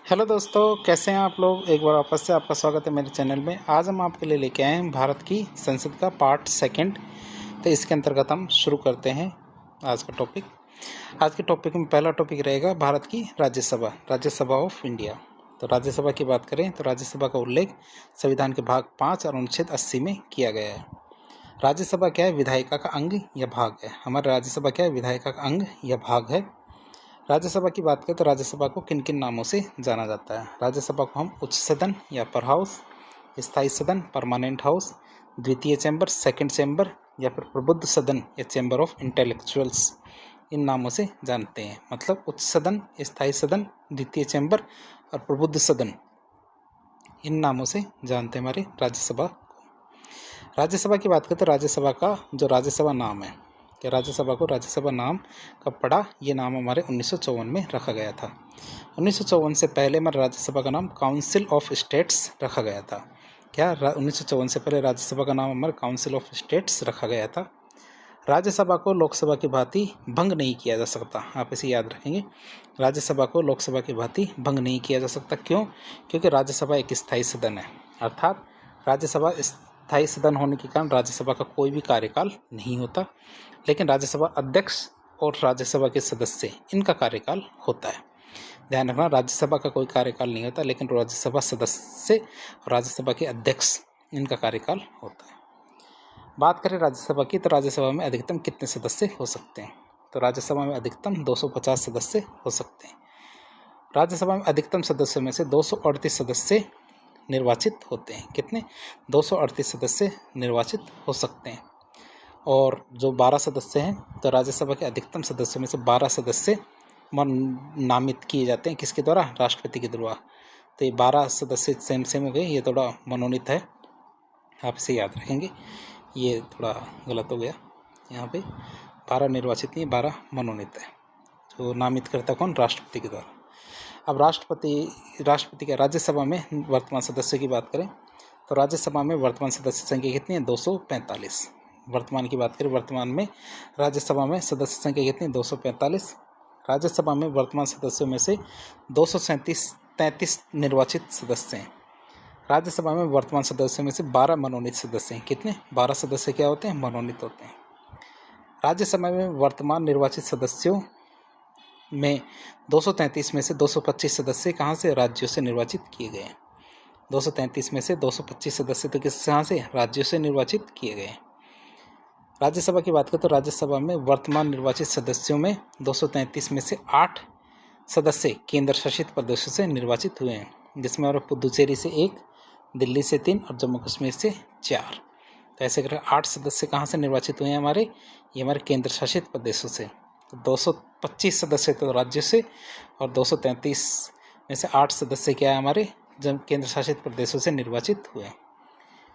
Hello दोस्तों, कैसे हैं आप लोग। एक बार वापस से आपका स्वागत है मेरे चैनल में। आज हम आपके लिए लेके आए हैं भारत की संसद का पार्ट सेकंड। तो इसके अंतर्गत हम शुरू करते हैं आज का टॉपिक। आज के टॉपिक में पहला टॉपिक रहेगा भारत की राज्यसभा ऑफ इंडिया। तो राज्यसभा की बात करें तो राज्यसभा का उल्लेख संविधान के भाग 5 और अनुच्छेद 80 में किया गया है। राज्यसभा क्या है? विधायिका का अंग या भाग है। हमारे राज्यसभा क्या है? विधायिका का अंग या भाग है। राज्यसभा की बात करें तो राज्यसभा को किन किन नामों से जाना जाता है। राज्यसभा को हम उच्च सदन या अपर हाउस, स्थायी सदन परमानेंट हाउस, द्वितीय चैम्बर सेकंड चैम्बर, या फिर प्रबुद्ध सदन या चैम्बर ऑफ इंटेलेक्चुअल्स, इन नामों से जानते हैं। मतलब उच्च सदन, स्थायी सदन, द्वितीय चैम्बर और प्रबुद्ध सदन, इन नामों से जानते हैं हमारे राज्यसभा। राज्यसभा की बात करें तो राज्यसभा का जो राज्यसभा नाम है, कि राज्यसभा को राज्यसभा नाम कब पड़ा? ये नाम हमारे 1954 में रखा गया था। 1954 से पहले हमारे राज्यसभा का नाम काउंसिल ऑफ स्टेट्स रखा गया था। क्या 1954 से पहले राज्यसभा का नाम हमारे काउंसिल ऑफ स्टेट्स रखा गया था। राज्यसभा को लोकसभा की भांति भंग नहीं किया जा सकता। आप इसे याद रखेंगे, राज्यसभा को लोकसभा की भांति भंग नहीं किया जा सकता। क्यों? क्योंकि राज्यसभा एक स्थायी सदन है। अर्थात राज्यसभा स्थायी सदन होने के कारण राज्यसभा का कोई भी कार्यकाल नहीं होता, लेकिन राज्यसभा अध्यक्ष और राज्यसभा के सदस्य, इनका कार्यकाल होता है। ध्यान रखना, राज्यसभा का कोई कार्यकाल नहीं होता, लेकिन राज्यसभा सदस्य और राज्यसभा के अध्यक्ष, इनका कार्यकाल होता है। बात करें राज्यसभा की तो राज्यसभा में अधिकतम कितने सदस्य हो सकते हैं? तो राज्यसभा में अधिकतम 250 सदस्य हो सकते हैं। राज्यसभा में अधिकतम सदस्यों में से 238 सदस्य निर्वाचित होते हैं। कितने? 238 सदस्य निर्वाचित हो सकते हैं। और जो 12 सदस्य हैं, तो राज्यसभा के अधिकतम सदस्यों में से 12 सदस्य नामित किए जाते हैं। किसके द्वारा? राष्ट्रपति के द्वारा। तो ये 12 सदस्य सेम हो गए, ये थोड़ा मनोनीत है, आप इसे याद रखेंगे। ये थोड़ा गलत हो गया, यहाँ पे 12 निर्वाचित नहीं, 12 मनोनीत है। जो नामित करता कौन? राष्ट्रपति के द्वारा। अब राष्ट्रपति के राज्यसभा में वर्तमान सदस्यों की बात करें तो राज्यसभा में वर्तमान सदस्य संख्या कितनी है? 245। वर्तमान की बात करें, वर्तमान में राज्यसभा में सदस्य संख्या कितनी? 245। राज्यसभा में वर्तमान सदस्यों में से 233 निर्वाचित सदस्य हैं। राज्यसभा में वर्तमान सदस्यों में से 12 मनोनीत सदस्य हैं। कितने? 12 सदस्य क्या होते हैं? मनोनीत होते हैं। राज्यसभा में वर्तमान निर्वाचित सदस्यों में 233 में से 225 सदस्य कहाँ से? राज्यों से निर्वाचित किए गए हैं। 233 में से 225 सदस्य तो कहाँ से? राज्यों से निर्वाचित किए गए हैं। राज्यसभा की बात करें तो राज्यसभा में वर्तमान निर्वाचित सदस्यों में 233 में से 8 सदस्य केंद्र शासित प्रदेशों से निर्वाचित हुए हैं, जिसमें और पुदुचेरी से 1, दिल्ली से 3 और जम्मू कश्मीर से 4। तो ऐसे कर 8 सदस्य कहाँ से निर्वाचित हुए हैं हमारे? ये हमारे केंद्र शासित प्रदेशों से। तो 225 सदस्य तो राज्यों से और 233 में से 8 सदस्य क्या है हमारे? जब केंद्र शासित प्रदेशों से निर्वाचित हुए।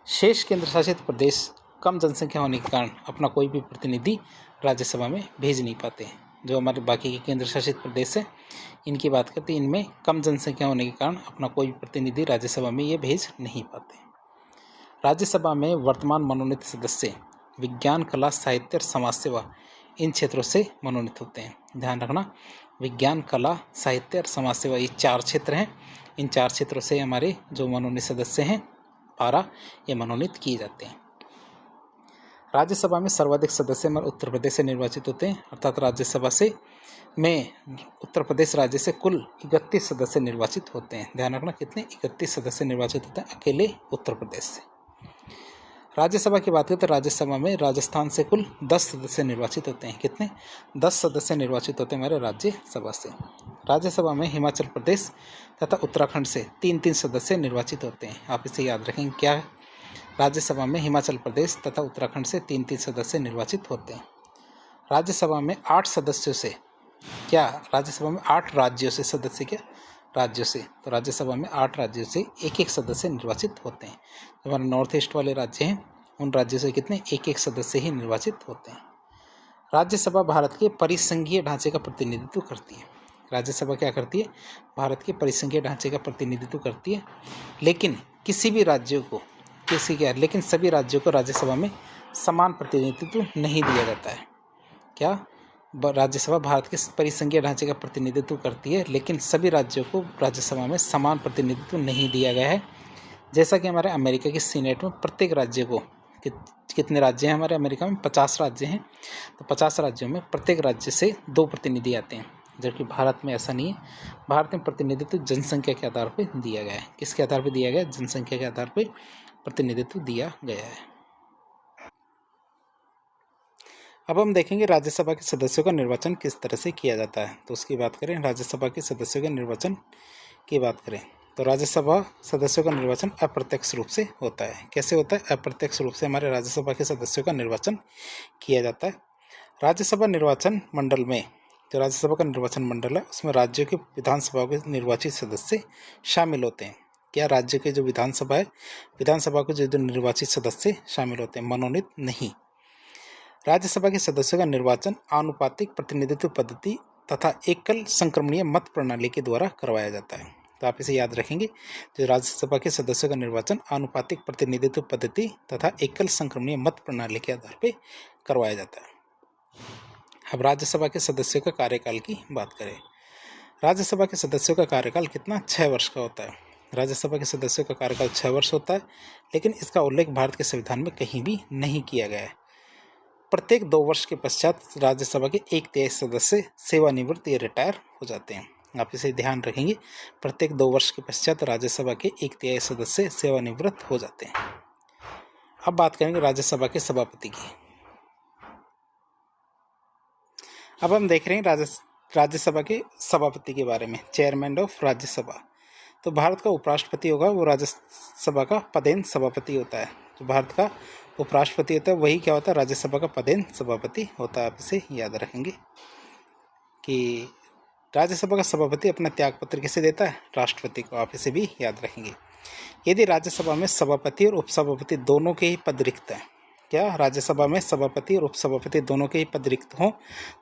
शेष केंद्र शासित प्रदेश कम जनसंख्या होने के कारण अपना कोई भी प्रतिनिधि राज्यसभा में भेज नहीं पाते हैं। जो हमारे बाकी के केंद्र शासित प्रदेश हैं, इनकी बात करते हैं, इनमें कम जनसंख्या होने के कारण अपना कोई भी प्रतिनिधि राज्यसभा में ये भेज नहीं पाते। राज्यसभा में वर्तमान मनोनीत सदस्य विज्ञान, कला, साहित्य और समाज सेवा, इन क्षेत्रों से मनोनीत होते हैं। ध्यान रखना, विज्ञान, कला, साहित्य और समाज सेवा, ये 4 क्षेत्र हैं। इन 4 क्षेत्रों से हमारे जो मनोनीत सदस्य हैं 12, ये मनोनीत किए जाते हैं। राज्यसभा में सर्वाधिक सदस्य हमारे उत्तर प्रदेश से निर्वाचित होते हैं। अर्थात राज्यसभा से में उत्तर प्रदेश राज्य से कुल 31 सदस्य निर्वाचित होते हैं। ध्यान रखना, कितने? 31 सदस्य निर्वाचित होते हैं अकेले उत्तर प्रदेश से। राज्यसभा की बात करें तो राज्यसभा में राजस्थान से कुल 10 सदस्य निर्वाचित होते हैं। कितने? 10 सदस्य निर्वाचित होते हैं हमारे राज्यसभा से। राज्यसभा में हिमाचल प्रदेश तथा उत्तराखंड से 3-3 सदस्य निर्वाचित होते हैं। आप इसे याद रखेंगे, क्या है? राज्यसभा में हिमाचल प्रदेश तथा उत्तराखंड से 3-3 सदस्य निर्वाचित होते हैं। राज्यसभा में 8 सदस्यों से क्या? राज्यसभा में 8 राज्यों से सदस्य, क्या? राज्यों से। तो राज्यसभा में 8 राज्यों से 1-1 सदस्य निर्वाचित होते हैं। जो हमारे नॉर्थ ईस्ट वाले राज्य हैं, उन राज्यों से कितने? 1-1 सदस्य ही निर्वाचित होते हैं। राज्यसभा भारत के परिसंघीय ढांचे का प्रतिनिधित्व करती है। राज्यसभा क्या करती है? भारत के परिसंघीय ढांचे का प्रतिनिधित्व करती है, लेकिन लेकिन सभी राज्यों को राज्यसभा में समान प्रतिनिधित्व नहीं दिया जाता है। क्या? राज्यसभा भारत के परिसंघीय ढांचे का प्रतिनिधित्व करती है, लेकिन सभी राज्यों को राज्यसभा में समान प्रतिनिधित्व नहीं दिया गया है। जैसा कि हमारे अमेरिका की सीनेट में प्रत्येक राज्य को कितने राज्य हैं हमारे अमेरिका में 50 राज्य हैं, तो 50 राज्यों में प्रत्येक राज्य से 2 प्रतिनिधि आते हैं, जबकि भारत में ऐसा नहीं है। भारत में प्रतिनिधित्व जनसंख्या के आधार पर दिया गया है। किसके आधार पर दिया गया है? जनसंख्या के आधार पर प्रतिनिधित्व दिया गया है। अब हम देखेंगे राज्यसभा के सदस्यों का निर्वाचन किस तरह से किया जाता है। तो उसकी बात करें, राज्यसभा के सदस्यों के निर्वाचन की बात करें तो राज्यसभा सदस्यों का निर्वाचन अप्रत्यक्ष रूप से होता है। कैसे होता है? अप्रत्यक्ष रूप से हमारे राज्यसभा के सदस्यों का निर्वाचन किया जाता है। राज्यसभा निर्वाचन मंडल में, जो राज्यसभा का निर्वाचन मंडल है, उसमें राज्यों के विधानसभा के निर्वाचित सदस्य शामिल होते हैं। क्या? राज्य के जो विधानसभा है, विधानसभा के जो निर्वाचित सदस्य शामिल होते हैं, मनोनीत नहीं। राज्यसभा के सदस्यों का निर्वाचन आनुपातिक प्रतिनिधित्व पद्धति तथा एकल संक्रमणीय मत प्रणाली के द्वारा करवाया जाता है। तो आप इसे याद रखेंगे, जो राज्यसभा के सदस्यों का निर्वाचन आनुपातिक प्रतिनिधित्व पद्धति तथा एकल संक्रमणीय मत प्रणाली के आधार पर करवाया जाता है। अब राज्यसभा के सदस्यों का कार्यकाल की बात करें। राज्यसभा के सदस्यों का कार्यकाल कितना? 6 वर्ष का होता है। राज्यसभा के सदस्यों का कार्यकाल 6 वर्ष होता है, लेकिन इसका उल्लेख भारत के संविधान में कहीं भी नहीं किया गया है। प्रत्येक 2 वर्ष के पश्चात राज्यसभा के 1/3 सदस्य सेवानिवृत्त या रिटायर हो जाते हैं। आप इसे ध्यान रखेंगे, प्रत्येक 2 वर्ष के पश्चात राज्यसभा के 1/3 सदस्य सेवानिवृत्त हो जाते हैं। अब बात करेंगे राज्यसभा के सभापति की। अब हम देख रहे हैं राज्यसभा के सभापति के बारे में, चेयरमैन ऑफ राज्यसभा। तो भारत का उपराष्ट्रपति होगा, वो राज्यसभा का पदेन सभापति होता है। जो भारत का उपराष्ट्रपति होता है वही क्या होता है? राज्यसभा का पदेन सभापति होता है। आप इसे याद रखेंगे कि राज्यसभा का सभापति अपना त्यागपत्र किसे देता है? राष्ट्रपति को। आप इसे भी याद रखेंगे। यदि राज्यसभा में सभापति और उपसभापति दोनों के ही पद रिक्त हैं, क्या राज्यसभा में सभापति और उपसभापति दोनों के ही पद रिक्त हों,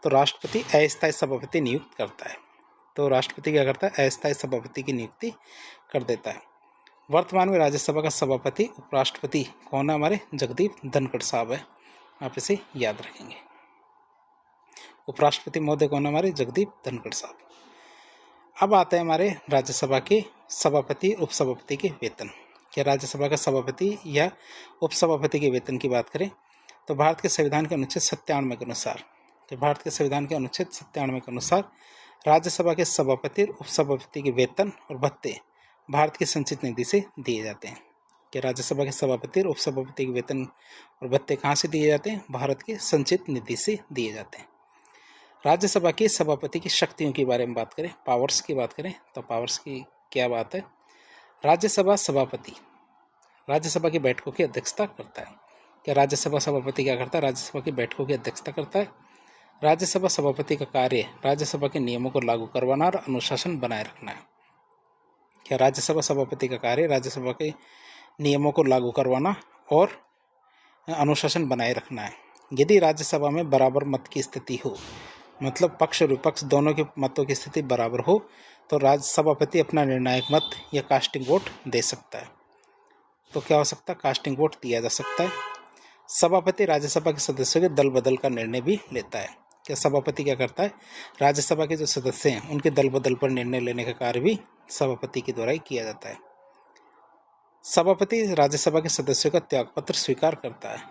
तो राष्ट्रपति अस्थायी सभापति नियुक्त करता है। तो राष्ट्रपति क्या करता है? अस्थायी सभापति की नियुक्ति कर देता है। वर्तमान में राज्यसभा का सभापति उपराष्ट्रपति कौन है? हमारे जगदीप धनखड़ साहब है। आप इसे याद रखेंगे। उपराष्ट्रपति महोदय कौन है? हमारे जगदीप धनखड़ साहब। अब आते हैं हमारे राज्यसभा के सभापति उपसभापति के वेतन। क्या राज्यसभा का सभापति या उपसभापति के वेतन की बात करें तो भारत के संविधान के अनुच्छेद 97 के अनुसार, के अनुसार राज्यसभा के सभापति और उपसभापति के वेतन और भत्ते भारत की संचित निधि से दिए जाते हैं। कि राज्यसभा के सभापति और उपसभापति के वेतन और भत्ते कहाँ से दिए जाते हैं? भारत के संचित निधि से दिए जाते हैं। राज्यसभा के सभापति की शक्तियों के बारे में बात करें, पावर्स की बात करें, तो पावर्स की क्या बात है? राज्यसभा सभापति राज्यसभा की बैठकों की अध्यक्षता करता है। क्या राज्यसभा सभापति क्या करता है? राज्यसभा की बैठकों की अध्यक्षता करता है। राज्यसभा सभापति का कार्य राज्यसभा के नियमों को लागू करवाना और अनुशासन बनाए रखना है। क्या राज्यसभा सभापति का कार्य राज्यसभा के नियमों को लागू करवाना और अनुशासन बनाए रखना है। यदि राज्यसभा में बराबर मत की स्थिति हो, मतलब पक्ष और विपक्ष दोनों के मतों की स्थिति बराबर हो, तो राज्य सभापति अपना निर्णायक मत या कास्टिंग वोट दे सकता है। तो क्या हो सकता है? कास्टिंग वोट दिया जा सकता है। सभापति राज्यसभा के सदस्यों के दल बदल का निर्णय भी लेता है। क्या सभापति क्या करता है? राज्यसभा के जो सदस्य हैं उनके दल बदल पर निर्णय लेने का कार्य भी सभापति के द्वारा ही किया जाता है। सभापति राज्यसभा के सदस्यों का त्यागपत्र स्वीकार करता है।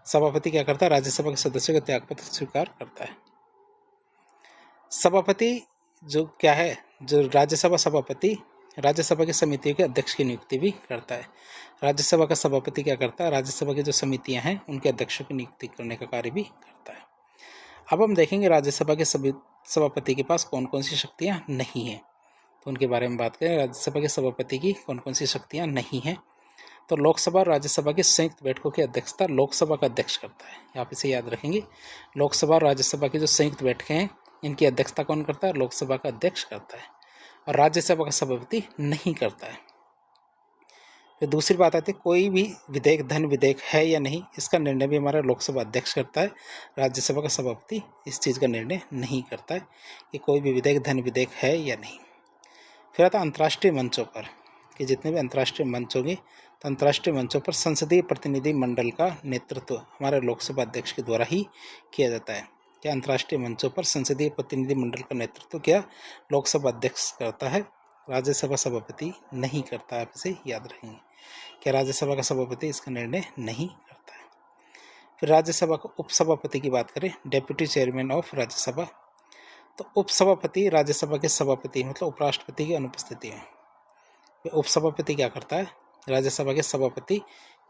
सभापति क्या करता है? राज्यसभा के सदस्यों का त्यागपत्र स्वीकार करता है। सभापति जो क्या है, जो राज्यसभा सभापति राज्यसभा की समितियों के अध्यक्ष की नियुक्ति भी करता है। राज्यसभा का सभापति क्या करता है? राज्यसभा की जो समितियां हैं उनके अध्यक्षों की नियुक्ति करने का कार्य भी करता है। अब हम देखेंगे राज्यसभा के सभी सभापति के पास कौन कौन सी शक्तियां नहीं हैं, तो उनके बारे में बात करें। राज्यसभा के सभापति की कौन कौन सी शक्तियां नहीं हैं, तो लोकसभा और राज्यसभा की संयुक्त बैठकों की अध्यक्षता लोकसभा का अध्यक्ष करता है। आप इसे याद रखेंगे। लोकसभा और राज्यसभा की जो संयुक्त बैठकें हैं इनकी अध्यक्षता कौन करता है? लोकसभा का अध्यक्ष करता है, और राज्यसभा का सभापति नहीं करता है। फिर दूसरी बात आती है, कोई भी विधेयक धन विधेयक है या नहीं, इसका निर्णय भी हमारा लोकसभा अध्यक्ष करता है। राज्यसभा का सभापति इस चीज़ का निर्णय नहीं करता है कि कोई भी विधेयक धन विधेयक है या नहीं। फिर आता है अंतर्राष्ट्रीय मंचों पर, कि जितने भी अंतर्राष्ट्रीय मंच होंगे तो अंतर्राष्ट्रीय मंचों पर संसदीय प्रतिनिधि मंडल का नेतृत्व हमारे लोकसभा अध्यक्ष के द्वारा ही किया जाता है। क्या अंतर्राष्ट्रीय मंचों पर संसदीय प्रतिनिधि मंडल का नेतृत्व क्या लोकसभा अध्यक्ष करता है, राज्यसभा सभापति नहीं करता। आप इसे याद रखेंगे। क्या राज्यसभा का सभापति इसका निर्णय नहीं करता है। फिर राज्यसभा का उपसभापति की बात करें, डेप्यूटी चेयरमैन ऑफ राज्यसभा। तो उपसभापति राज्यसभा के सभापति मतलब उपराष्ट्रपति की अनुपस्थिति में। उपसभापति क्या करता है, राज्यसभा के सभापति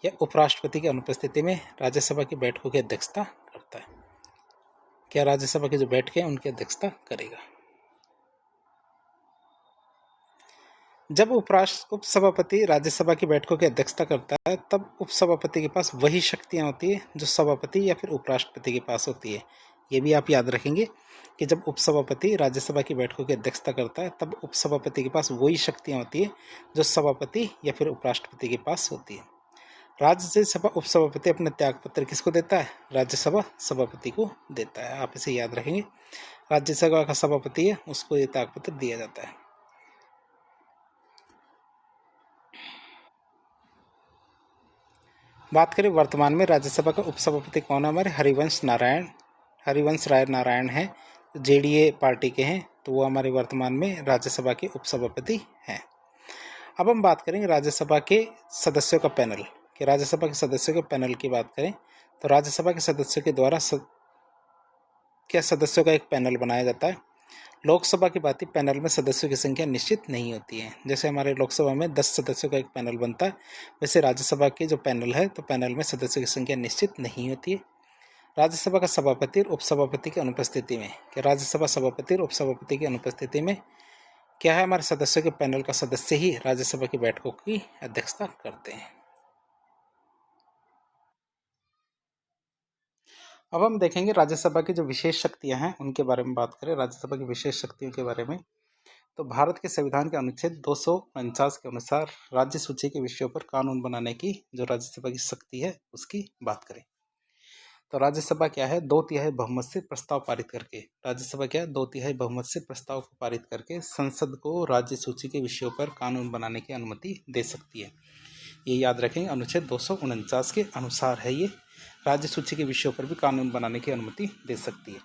या उपराष्ट्रपति की अनुपस्थिति में राज्यसभा की बैठकों की अध्यक्षता करता है। क्या राज्यसभा की जो बैठकें हैं उनकी अध्यक्षता करेगा। जब उपसभापति राज्यसभा की बैठकों की अध्यक्षता करता है तब उपसभापति के पास वही शक्तियां होती है जो सभापति या फिर उपराष्ट्रपति के पास होती है। ये भी आप याद रखेंगे कि जब उपसभापति राज्यसभा की बैठकों की अध्यक्षता करता है तब उपसभापति के पास वही शक्तियां होती है जो सभापति या फिर उपराष्ट्रपति के पास होती है। राज्यसभा उपसभापति अपना त्यागपत्र किसको देता है, राज्यसभा सभापति को देता है। आप इसे याद रखेंगे। राज्यसभा का सभापति है उसको ये त्यागपत्र दिया जाता है। बात करें वर्तमान में राज्यसभा का उपसभापति कौन है, हमारे हरिवंश राय नारायण है, जेडीए पार्टी के हैं, तो वो हमारे वर्तमान में राज्यसभा के उपसभापति हैं। अब हम बात करेंगे राज्यसभा के सदस्यों का पैनल कि राज्यसभा के सदस्यों के पैनल की बात करें तो राज्यसभा के सदस्यों के द्वारा क्या सदस्यों का एक पैनल बनाया जाता है। लोकसभा की बात पैनल में सदस्यों की संख्या निश्चित नहीं होती है। जैसे हमारे लोकसभा में 10 सदस्यों का एक पैनल बनता है, वैसे राज्यसभा के जो पैनल है तो पैनल में सदस्यों की संख्या निश्चित नहीं होती है। राज्यसभा का सभापति और उपसभापति की अनुपस्थिति में क्या राज्यसभा सभापति और उपसभापति की अनुपस्थिति में क्या है, हमारे सदस्यों के पैनल का सदस्य ही राज्यसभा की बैठकों की अध्यक्षता करते हैं। अब हम देखेंगे राज्यसभा की जो विशेष शक्तियां हैं उनके बारे में बात करें। राज्यसभा की विशेष शक्तियों के बारे में तो भारत के संविधान के अनुच्छेद 249 के अनुसार राज्य सूची के विषयों पर कानून बनाने की जो राज्यसभा की शक्ति है उसकी बात करें तो राज्यसभा क्या है, 2/3 बहुमत से प्रस्ताव पारित करके, राज्यसभा क्या है 2/3 बहुमत से प्रस्ताव को पारित करके संसद को राज्य सूची के विषयों पर कानून बनाने की अनुमति दे सकती है। ये याद रखेंगे, अनुच्छेद 249 के अनुसार है ये, राज्य सूची के विषयों पर भी कानून बनाने की अनुमति दे सकती है।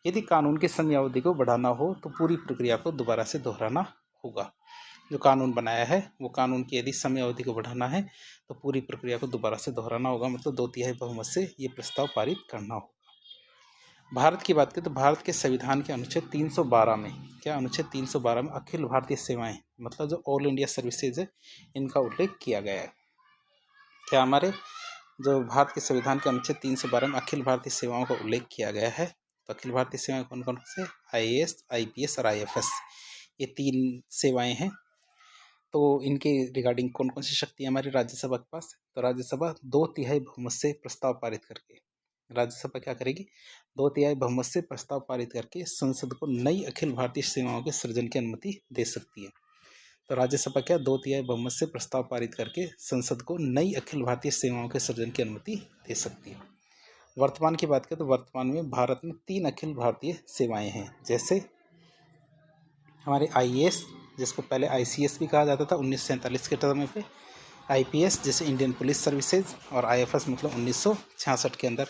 यदि कानून की समयावधि को बढ़ाना हो तो पूरी प्रक्रिया को दोबारा से दोहराना होगा। जो कानून बनाया है वो कानून की यदि समयावधि को बढ़ाना है तो पूरी प्रक्रिया को दोबारा से दोहराना होगा, मतलब 2/3 बहुमत से ये प्रस्ताव पारित करना होगा। भारत की बात करें तो भारत के संविधान के अनुच्छेद 312 में क्या, अनुच्छेद 312 में अखिल भारतीय सेवाएं मतलब जो ऑल इंडिया सर्विसेज है इनका उल्लेख किया गया है। क्या हमारे जो भारत के संविधान के अनुच्छेद 312 में अखिल भारतीय सेवाओं का उल्लेख किया गया है। तो अखिल भारतीय सेवाएं कौन कौन से, IAS, IPS और IFS, ये 3 सेवाएं हैं। तो इनके रिगार्डिंग कौन कौन सी शक्ति है हमारी राज्यसभा के पास, तो राज्यसभा 2/3 बहुमत से प्रस्ताव पारित करके, राज्यसभा क्या करेगी 2/3 बहुमत से प्रस्ताव पारित करके संसद को नई अखिल भारतीय सेवाओं के सृजन की अनुमति दे सकती है। तो राज्यसभा क्या 2/3 बहुमत से प्रस्ताव पारित करके संसद को नई अखिल भारतीय सेवाओं के सृजन की अनुमति दे सकती है। वर्तमान की बात करें तो वर्तमान में भारत में 3 अखिल भारतीय सेवाएं हैं, जैसे हमारे IAS जिसको पहले ICS भी कहा जाता था 1947 के टर्म पे, IPS जैसे इंडियन पुलिस सर्विसेज, और IFS मतलब 1966 के अंदर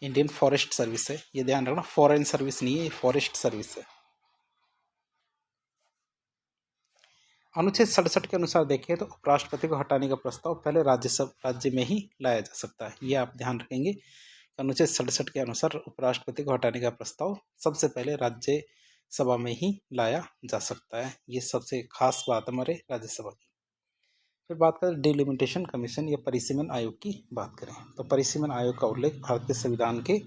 इंडियन फॉरेस्ट सर्विस है। ये ध्यान रखना, फॉरेन सर्विस नहीं है, ये फॉरेस्ट सर्विस है। अनुच्छेद 67 के अनुसार देखें तो उपराष्ट्रपति को हटाने का प्रस्ताव पहले राज्य में ही लाया जा सकता है। ये आप ध्यान रखेंगे, अनुच्छेद 67 के अनुसार उपराष्ट्रपति को हटाने का प्रस्ताव सबसे पहले राज्यसभा में ही लाया जा सकता है। ये सबसे खास बात हमारे राज्यसभा की। फिर बात करें डिलिमिटेशन कमीशन या परिसीमन आयोग की बात करें तो परिसीमन आयोग का उल्लेख भारत के संविधान के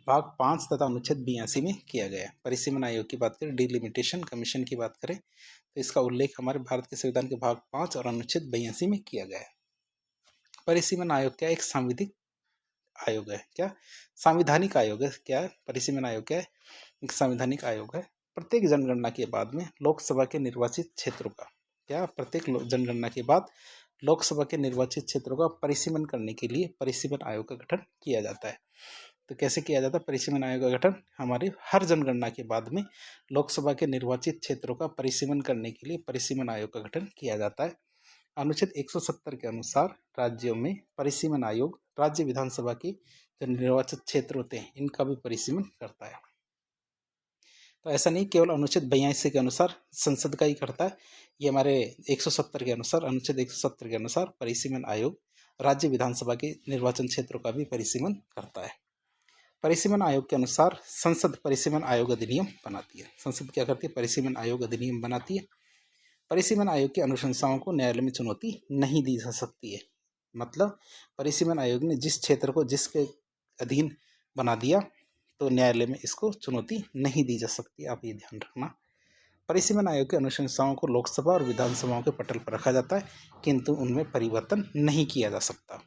भाग 5 तथा अनुच्छेद 82 में किया गया है। परिसीमन आयोग की बात करें, डिलिमिटेशन कमीशन की बात करें तो इसका उल्लेख हमारे भारत के संविधान के भाग 5 और अनुच्छेद 82 में किया गया है। परिसीमन आयोग क्या एक सांविधिक आयोग है, क्या संवैधानिक आयोग है, क्या है परिसीमन आयोग, क्या है एक संवैधानिक आयोग है। प्रत्येक जनगणना के बाद में लोकसभा के निर्वाचित क्षेत्रों का, क्या प्रत्येक जनगणना के बाद लोकसभा के निर्वाचित क्षेत्रों का परिसीमन करने के लिए परिसीमन आयोग का गठन किया जाता है। तो कैसे किया जाता है परिसीमन आयोग का गठन, हमारे हर जनगणना के बाद में लोकसभा के निर्वाचित क्षेत्रों का परिसीमन करने के लिए परिसीमन आयोग का गठन किया जाता है। अनुच्छेद 170 के अनुसार राज्यों में परिसीमन आयोग राज्य विधानसभा के जो निर्वाचित क्षेत्र होते हैं इनका भी परिसीमन करता है। तो ऐसा नहीं केवल अनुच्छेद 82 के अनुसार संसद का ही करता है, ये हमारे 170 के अनुसार, अनुच्छेद 170 के अनुसार परिसीमन आयोग राज्य विधानसभा के निर्वाचन क्षेत्रों का भी परिसीमन करता है। परिसीमन आयोग के अनुसार संसद परिसीमन आयोग अधिनियम बनाती है। संसद क्या करती है? परिसीमन आयोग अधिनियम बनाती है। परिसीमन आयोग की अनुशंसाओं को न्यायालय में चुनौती नहीं दी जा सकती है। मतलब परिसीमन आयोग ने जिस क्षेत्र को जिसके अधीन बना दिया तो न्यायालय में इसको चुनौती नहीं दी जा सकती, आप ये ध्यान रखना। परिसीमन आयोग की अनुशंसाओं को लोकसभा और विधानसभाओं के पटल पर रखा जाता है, किंतु उनमें परिवर्तन नहीं किया जा सकता।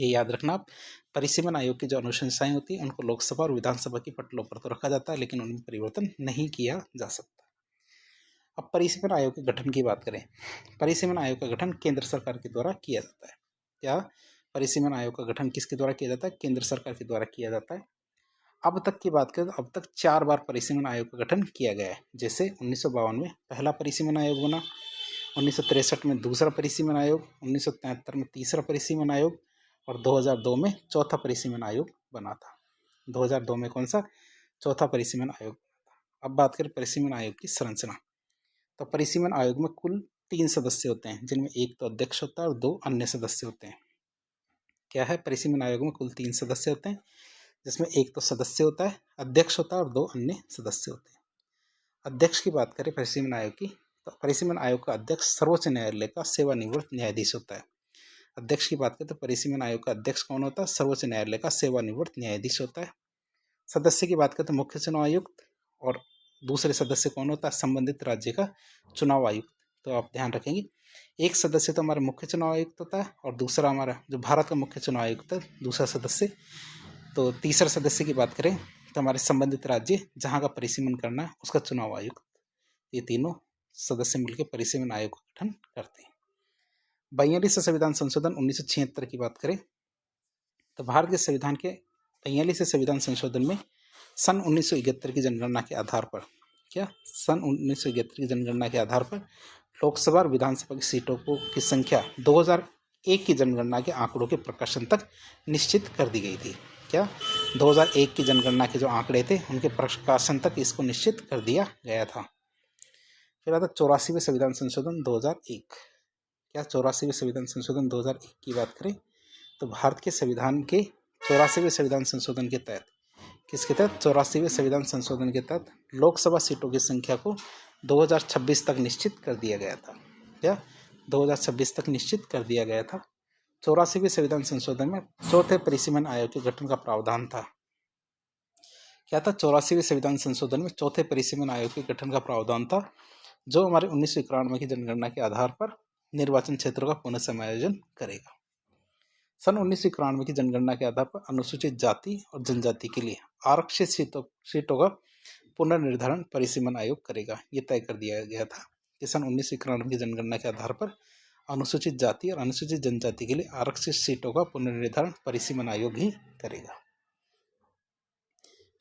ये याद रखना आप, परिसीमन आयोग की जो अनुशंसाएं होती हैं उनको लोकसभा और विधानसभा की पटलों पर तो रखा जाता है, लेकिन उनमें परिवर्तन नहीं किया जा सकता। अब परिसीमन आयोग के गठन की बात करें। परिसीमन आयोग का गठन केंद्र सरकार के द्वारा किया जाता है। क्या? परिसीमन आयोग का गठन किसके द्वारा किया जाता है? केंद्र सरकार के द्वारा किया जाता है। अब तक की बात करें तो अब तक 4 बार परिसीमन आयोग का गठन किया गया है। जैसे 1952 में पहला परिसीमन आयोग बना, 1963 में दूसरा परिसीमन आयोग, 1973 में तीसरा परिसीमन आयोग और 2002 में चौथा परिसीमन आयोग बना था। 2002 में कौन सा? चौथा परिसीमन आयोग। अब बात करें परिसीमन आयोग की संरचना। तो परिसीमन आयोग में कुल 3 सदस्य होते हैं, जिनमें एक तो अध्यक्ष होता है और 2 अन्य सदस्य होते हैं। क्या है? परिसीमन आयोग में कुल 3 सदस्य होते हैं, जिसमें एक तो सदस्य होता है, अध्यक्ष होता है और 2 अन्य सदस्य होते हैं। अध्यक्ष की बात करें परिसीमन आयोग की, तो परिसीमन आयोग का अध्यक्ष सर्वोच्च न्यायालय का सेवानिवृत्त न्यायाधीश होता है। अध्यक्ष की बात करें तो परिसीमन आयोग का अध्यक्ष कौन होता है? सर्वोच्च न्यायालय का सेवानिवृत्त न्यायाधीश होता है। सदस्य की बात करें तो मुख्य चुनाव आयुक्त, और दूसरे सदस्य कौन होता है? संबंधित राज्य का चुनाव आयुक्त। तो आप ध्यान रखेंगे, एक सदस्य तो हमारा मुख्य चुनाव आयुक्त होता है और दूसरा हमारा जो भारत का मुख्य चुनाव आयुक्त है दूसरा सदस्य। तो तीसरा सदस्य की बात करें तो हमारे संबंधित राज्य जहाँ का परिसीमन करना है उसका चुनाव आयुक्त। ये तीनों सदस्य मिलकर परिसीमन आयोग का गठन करते हैं। 42 संविधान संशोधन 1976 की बात करें तो भारत के संविधान के 42 संविधान संशोधन में सन 1971 की जनगणना के आधार पर, क्या? सन 1971 की जनगणना के आधार पर लोकसभा और विधानसभा की सीटों की संख्या 2001 की जनगणना के आंकड़ों के प्रकाशन तक निश्चित कर दी गई थी। क्या? 2001 की जनगणना के जो आंकड़े थे उनके प्रकाशन तक इसको निश्चित कर दिया गया था। फिर आता 84वें संविधान संशोधन 2001। क्या? 84वें संविधान संशोधन 2001 की बात करें तो भारत के संविधान के 84वें संविधान संशोधन के तहत, किसके तहत? 84वें संविधान संशोधन के तहत लोकसभा सीटों की संख्या को 2026 तक निश्चित कर दिया गया था। क्या? 2026 तक निश्चित कर दिया गया था। 84वें संविधान संशोधन में चौथे परिसीमन आयोग के गठन का प्रावधान था। क्या था? 84वें संविधान संशोधन में चौथे परिसीमन आयोग के गठन का प्रावधान था, जो हमारे 1991 की जनगणना के आधार पर निर्वाचन क्षेत्रों का पुनः समायोजन करेगा। सन 1991 की जनगणना के आधार पर अनुसूचित जाति और जनजाति के लिए आरक्षित सीटों का पुनर्निर्धारण परिसीमन आयोग करेगा। ये तय कर दिया गया था कि सन 1991 की जनगणना के आधार पर अनुसूचित जाति और अनुसूचित जनजाति के लिए आरक्षित सीटों का पुनर्निर्धारण परिसीमन आयोग ही करेगा।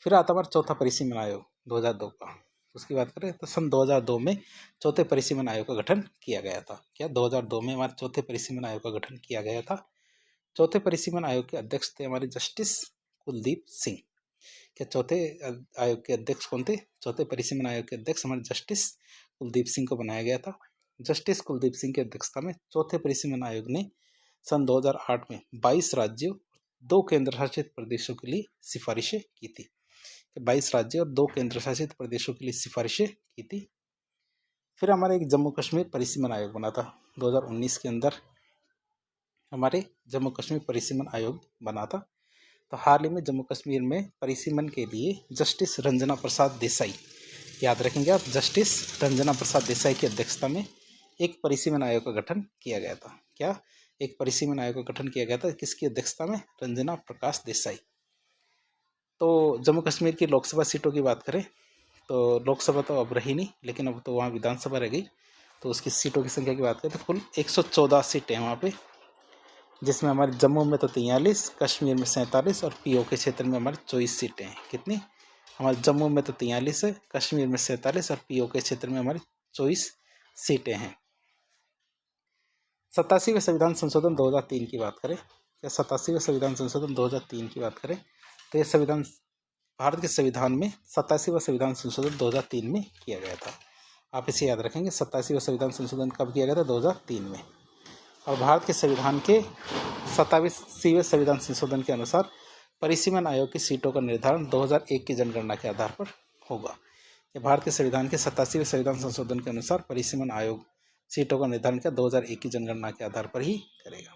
फिर आता हमारा चौथा परिसीमन आयोग 2002 का। उसकी बात करें तो सन 2002 में चौथे परिसीमन आयोग का गठन किया गया था। क्या? 2002 में हमारे चौथे परिसीमन आयोग का गठन किया गया था। चौथे परिसीमन आयोग के अध्यक्ष थे हमारे जस्टिस कुलदीप सिंह। क्या चौथे आयोग के अध्यक्ष कौन थे? चौथे परिसीमन आयोग के अध्यक्ष हमारे जस्टिस कुलदीप सिंह को बनाया गया था। जस्टिस कुलदीप सिंह की अध्यक्षता में चौथे परिसीमन आयोग ने सन 2008 में 22 राज्यों 2 केंद्र शासित प्रदेशों के लिए सिफारिशें की थी। 22 राज्यों और 2 केंद्र शासित प्रदेशों के लिए सिफारिशें की थी। फिर हमारा एक जम्मू कश्मीर परिसीमन आयोग बना था 2019 के अंदर, हमारे जम्मू कश्मीर परिसीमन आयोग बना था। तो हाल ही में जम्मू कश्मीर में परिसीमन के लिए जस्टिस रंजना प्रसाद देसाई, याद रखेंगे आप, जस्टिस रंजना प्रसाद देसाई की अध्यक्षता में एक परिसीमन आयोग का गठन किया गया था। क्या? एक परिसीमन आयोग का गठन किया गया था, किसकी अध्यक्षता में? रंजना प्रकाश देसाई। तो जम्मू कश्मीर की लोकसभा सीटों की बात करें तो लोकसभा तो अब रही नहीं, लेकिन अब तो वहाँ विधानसभा रह गई। तो उसकी सीटों की संख्या की बात करें तो कुल 114 सीटें हैं वहाँ पे, जिसमें हमारे जम्मू में तो 43, कश्मीर में 47 और पीओ के क्षेत्र में हमारे 24 सीटें हैं। कितनी? हमारे जम्मू में तो 43 है, कश्मीर में 47 और पीओ के क्षेत्र में हमारी 24 सीटें हैं। 87वें संविधान संशोधन 2003 की बात करें, या 87वें संविधान संशोधन 2003 की बात करें तो ये संविधान भारत के संविधान में 87वां संविधान संशोधन 2003 में किया गया था। आप इसे याद रखेंगे, 87वां संविधान संशोधन कब किया गया था? 2003 में। और भारत के संविधान के 27वें संविधान संशोधन के अनुसार परिसीमन आयोग की सीटों का निर्धारण 2001 की जनगणना के आधार पर होगा। भारत के संविधान के 87वें संविधान संशोधन के अनुसार परिसीमन आयोग सीटों का निर्धारण क्या 2001 की जनगणना के आधार पर ही करेगा।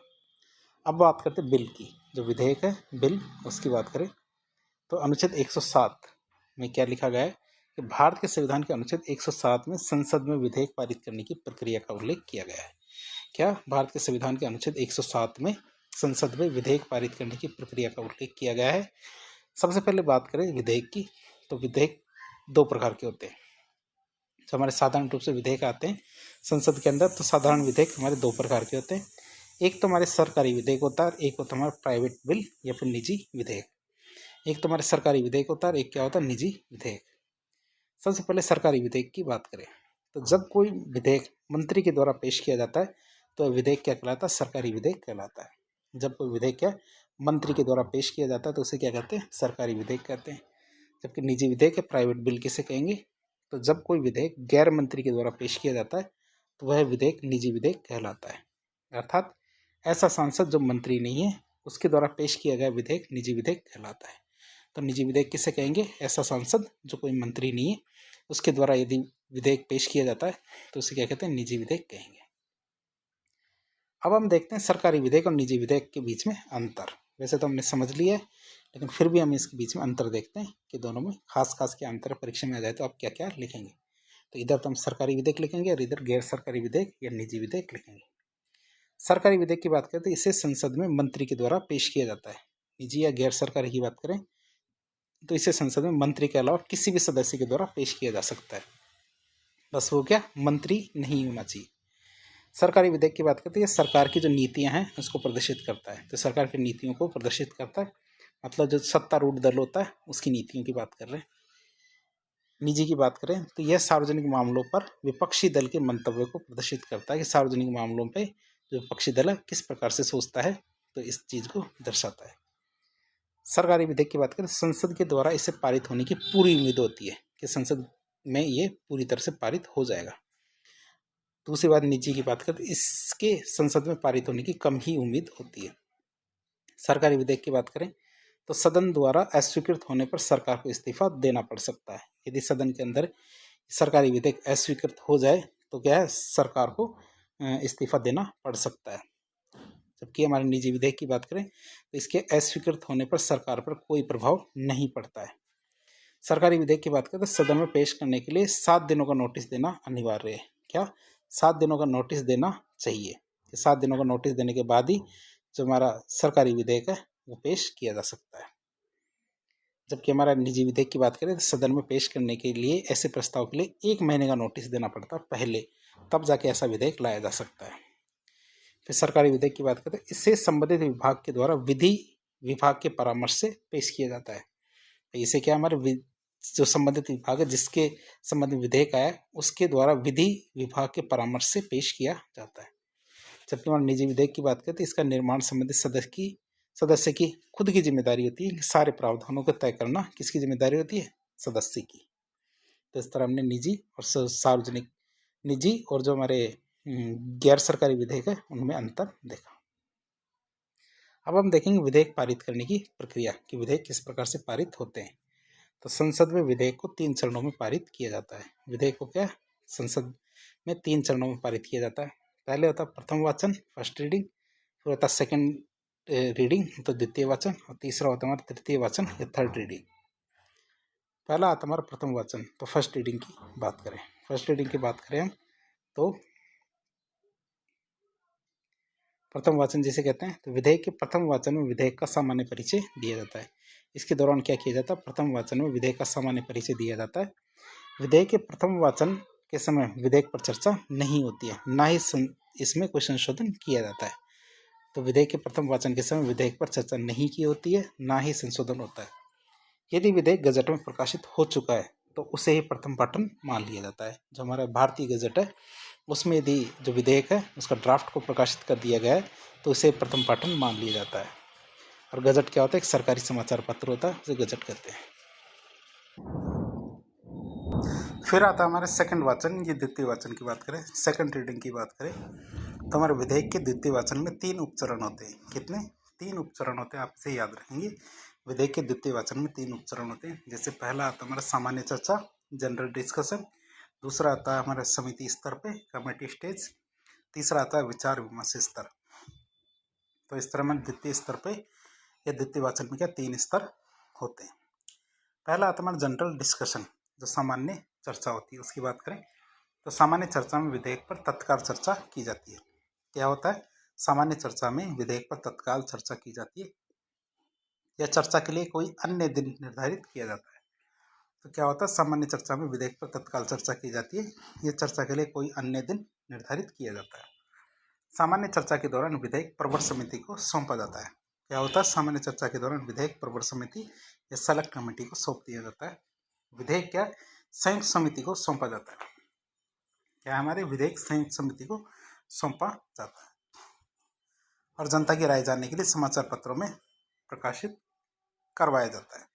अब बात करते हैं बिल की, जो विधेयक है बिल, उसकी बात करें तो अनुच्छेद 107 में क्या लिखा गया है कि भारत के संविधान के अनुच्छेद 107 में संसद में विधेयक पारित करने की प्रक्रिया का उल्लेख किया गया है। क्या भारत के संविधान के अनुच्छेद 107 में संसद में विधेयक पारित करने की प्रक्रिया का उल्लेख किया गया है। सबसे पहले बात करें विधेयक की, तो विधेयक दो प्रकार के होते हैं। जो हमारे साधारण रूप से विधेयक आते हैं संसद के अंदर, तो साधारण विधेयक हमारे दो प्रकार के होते हैं। एक तो हमारे सरकारी विधेयक होता है, एक होता है हमारा प्राइवेट बिल या फिर निजी विधेयक। एक तो हमारे सरकारी विधेयक होता है और एक क्या होता है? निजी विधेयक। सबसे पहले सरकारी विधेयक की बात करें तो जब कोई विधेयक मंत्री के द्वारा पेश किया जाता है तो विधेयक क्या कहलाता है? सरकारी विधेयक कहलाता है। जब कोई विधेयक क्या मंत्री के द्वारा पेश किया जाता है तो उसे क्या कहते हैं? सरकारी विधेयक कहते हैं। जबकि निजी विधेयक या प्राइवेट बिल किसे कहेंगे? तो जब कोई विधेयक गैर मंत्री के द्वारा पेश किया जाता है तो वह विधेयक निजी विधेयक कहलाता है। अर्थात ऐसा सांसद जो मंत्री नहीं है उसके द्वारा पेश किया गया विधेयक निजी विधेयक कहलाता है। तो निजी विधेयक किसे कहेंगे? ऐसा सांसद जो कोई मंत्री नहीं है उसके द्वारा यदि विधेयक पेश किया जाता है तो उसे क्या कहते हैं? निजी विधेयक कहेंगे। अब हम देखते हैं सरकारी विधेयक और निजी विधेयक के बीच में अंतर। वैसे तो हमने समझ लिया है लेकिन फिर भी हम इसके बीच में अंतर देखते हैं कि दोनों में खास क्या अंतर परीक्षा में आ जाए तो आप क्या क्या लिखेंगे। तो इधर तो हम सरकारी विधेयक लिखेंगे और इधर गैर सरकारी विधेयक या निजी विधेयक लिखेंगे। सरकारी विधेयक की बात करें तो इसे संसद में मंत्री के द्वारा पेश किया जाता है। निजी या गैर सरकारी की बात करें तो इसे संसद में मंत्री के अलावा किसी भी सदस्य के द्वारा पेश किया जा सकता है, बस वो क्या मंत्री नहीं होना चाहिए। सरकारी विधेयक की बात करते हैं सरकार की जो नीतियां हैं उसको प्रदर्शित करता है। तो सरकार की नीतियों को प्रदर्शित करता है, मतलब जो सत्तारूढ़ दल होता है उसकी नीतियों की बात कर रहे हैं। निजी की बात करें तो यह सार्वजनिक मामलों पर विपक्षी दल के मंतव्य को प्रदर्शित करता है कि सार्वजनिक मामलों पे जो विपक्षी दल है किस प्रकार से सोचता है, तो इस चीज को दर्शाता है। सरकारी विधेयक की बात करें संसद के द्वारा इसे पारित होने की पूरी उम्मीद होती है कि संसद में ये पूरी तरह से पारित हो जाएगा। दूसरी बात निजी की बात करें तो इसके संसद में पारित होने की कम ही उम्मीद होती है। सरकारी विधेयक की बात करें तो सदन द्वारा अस्वीकृत होने पर सरकार को इस्तीफा देना पड़ सकता है। यदि सदन के अंदर सरकारी विधेयक अस्वीकृत हो जाए तो क्या है? सरकार को इस्तीफा देना पड़ सकता है। जबकि हमारे निजी विधेयक की बात करें तो इसके अस्वीकृत होने पर सरकार पर कोई प्रभाव नहीं पड़ता है। सरकारी विधेयक की बात करें तो सदन में पेश करने के लिए 7 दिनों का नोटिस देना अनिवार्य है। क्या 7 दिनों का नोटिस देना चाहिए? 7 दिनों का नोटिस देने के बाद ही जो हमारा सरकारी विधेयक है वो पेश किया जा सकता है। जबकि हमारा निजी विधेयक की बात करें तो सदन में पेश करने के लिए ऐसे प्रस्ताव के लिए 1 महीने का नोटिस देना पड़ता है पहले, तब जाके ऐसा विधेयक लाया जा सकता है। फिर सरकारी विधेयक की बात करें इससे संबंधित विभाग के द्वारा विधि विभाग के परामर्श से पेश किया जाता है। इसे क्या हमारे जो संबंधित विभाग है जिसके संबंधित विधेयक आया उसके द्वारा विधि विभाग के परामर्श से पेश किया जाता है। जबकि हमारे निजी विधेयक की बात करते हैं इसका निर्माण संबंधित सदस्य की खुद की जिम्मेदारी होती है। सारे प्रावधानों को तय करना किसकी जिम्मेदारी होती है? सदस्य की। तो इस तरह हमने निजी और सार्वजनिक, निजी और जो हमारे गैर सरकारी विधेयक है उनमें अंतर देखा। अब हम देखेंगे विधेयक पारित करने की प्रक्रिया कि विधेयक किस प्रकार से पारित होते हैं। तो संसद में विधेयक को 3 चरणों में पारित किया जाता है। विधेयक को क्या संसद में 3 चरणों में पारित किया जाता है। पहले होता है प्रथम वाचन फर्स्ट रीडिंग, फिर होता है सेकंड रीडिंग तो द्वितीय वाचन, और तीसरा होता है हमारा तृतीय वाचन या थर्ड रीडिंग। पहला आता हमारा प्रथम वाचन। तो फर्स्ट रीडिंग की बात करें, फर्स्ट रीडिंग की बात करें हम तो प्रथम वाचन जिसे कहते हैं, तो विधेयक के प्रथम वाचन में विधेयक का सामान्य परिचय दिया जाता है। इसके दौरान क्या किया जाता है? प्रथम वाचन में विधेयक का सामान्य परिचय दिया जाता है। विधेयक के प्रथम वाचन के समय विधेयक पर चर्चा नहीं होती है, ना ही इसमें कोई संशोधन किया जाता है। तो विधेयक के प्रथम वाचन के समय विधेयक पर चर्चा नहीं की होती है, ना ही संशोधन होता है। यदि विधेयक गजट में प्रकाशित हो चुका है तो उसे ही प्रथम पाठन मान लिया जाता है। जो हमारा भारतीय गजट है उसमें यदि जो विधेयक है उसका ड्राफ्ट को प्रकाशित कर दिया गया है तो उसे प्रथम पाठन मान लिया जाता है। और गजट क्या होता है? एक सरकारी समाचार पत्र होता है, उसे गजट कहते हैं। फिर आता है हमारे सेकंड वाचन। ये द्वितीय वाचन की बात करें, सेकंड रीडिंग की बात करें, तो हमारे विधेयक के द्वितीय वाचन में 3 उपचरण होते हैं। कितने? 3 उपचरण होते हैं, आप इसे याद रखेंगे। विधेयक के द्वितीय वाचन में 3 उपचरण होते हैं। जैसे पहला आता है हमारा सामान्य चर्चा, जनरल डिस्कशन। दूसरा आता है हमारे समिति स्तर पे, कमेटी स्टेज। तीसरा आता है विचार विमर्श स्तर। तो इस तरह में द्वितीय स्तर पे या द्वितीय वाचन में क्या 3 स्तर होते हैं। पहला आता है हमारा जनरल डिस्कशन, जो सामान्य चर्चा होती है, उसकी बात करें तो सामान्य चर्चा में विधेयक पर तत्काल चर्चा की जाती है। क्या होता है? सामान्य चर्चा में विधेयक पर तत्काल चर्चा की जाती है या चर्चा के लिए कोई अन्य दिन निर्धारित किया जाता है। तो क्या होता है? सामान्य चर्चा में विधेयक पर तत्काल चर्चा की जाती है, यह चर्चा के लिए कोई अन्य दिन निर्धारित किया जाता है। सामान्य चर्चा के दौरान विधेयक प्रवर समिति को सौंपा जाता है। क्या होता है? सामान्य चर्चा के दौरान विधेयक प्रवर समिति या सेलेक्ट कमेटी को सौंप दिया जाता है। विधेयक क्या संयुक्त समिति को सौंपा जाता है। क्या हमारे विधेयक संयुक्त समिति को सौंपा जाता है और जनता की राय जानने के लिए समाचार पत्रों में प्रकाशित करवाया जाता है।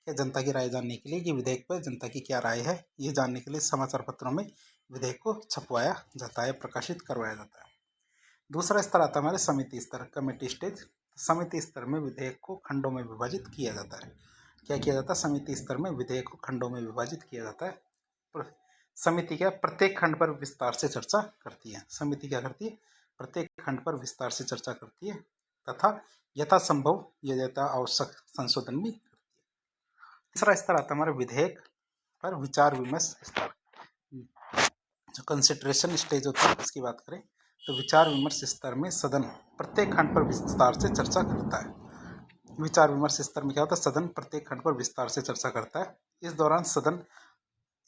क्या जनता की राय जानने के लिए कि विधेयक पर जनता की क्या राय है, ये जानने के लिए समाचार पत्रों में विधेयक को छपवाया जाता है, प्रकाशित करवाया जाता है। दूसरा स्तर आता है हमारे समिति स्तर, कमेटी स्टेज। समिति स्तर में विधेयक को खंडों में विभाजित किया जाता है। क्या किया जाता है? समिति स्तर में विधेयक को खंडों में विभाजित किया जाता है। समिति क्या प्रत्येक खंड पर विस्तार से चर्चा करती है। समिति क्या करती है? प्रत्येक खंड पर विस्तार से चर्चा करती है तथा यथासंभव यथा आवश्यक संशोधन भी करती है। तीसरा स्तर आता है हमारे विधेयक पर विचार विमर्श स्तर। जो कंसिडरेशन स्टेज होती है उसकी बात करें तो विचार विमर्श स्तर में सदन प्रत्येक खंड पर विस्तार से चर्चा करता है। विचार विमर्श स्तर में क्या होता है? सदन प्रत्येक खंड पर विस्तार से चर्चा करता है। इस दौरान सदन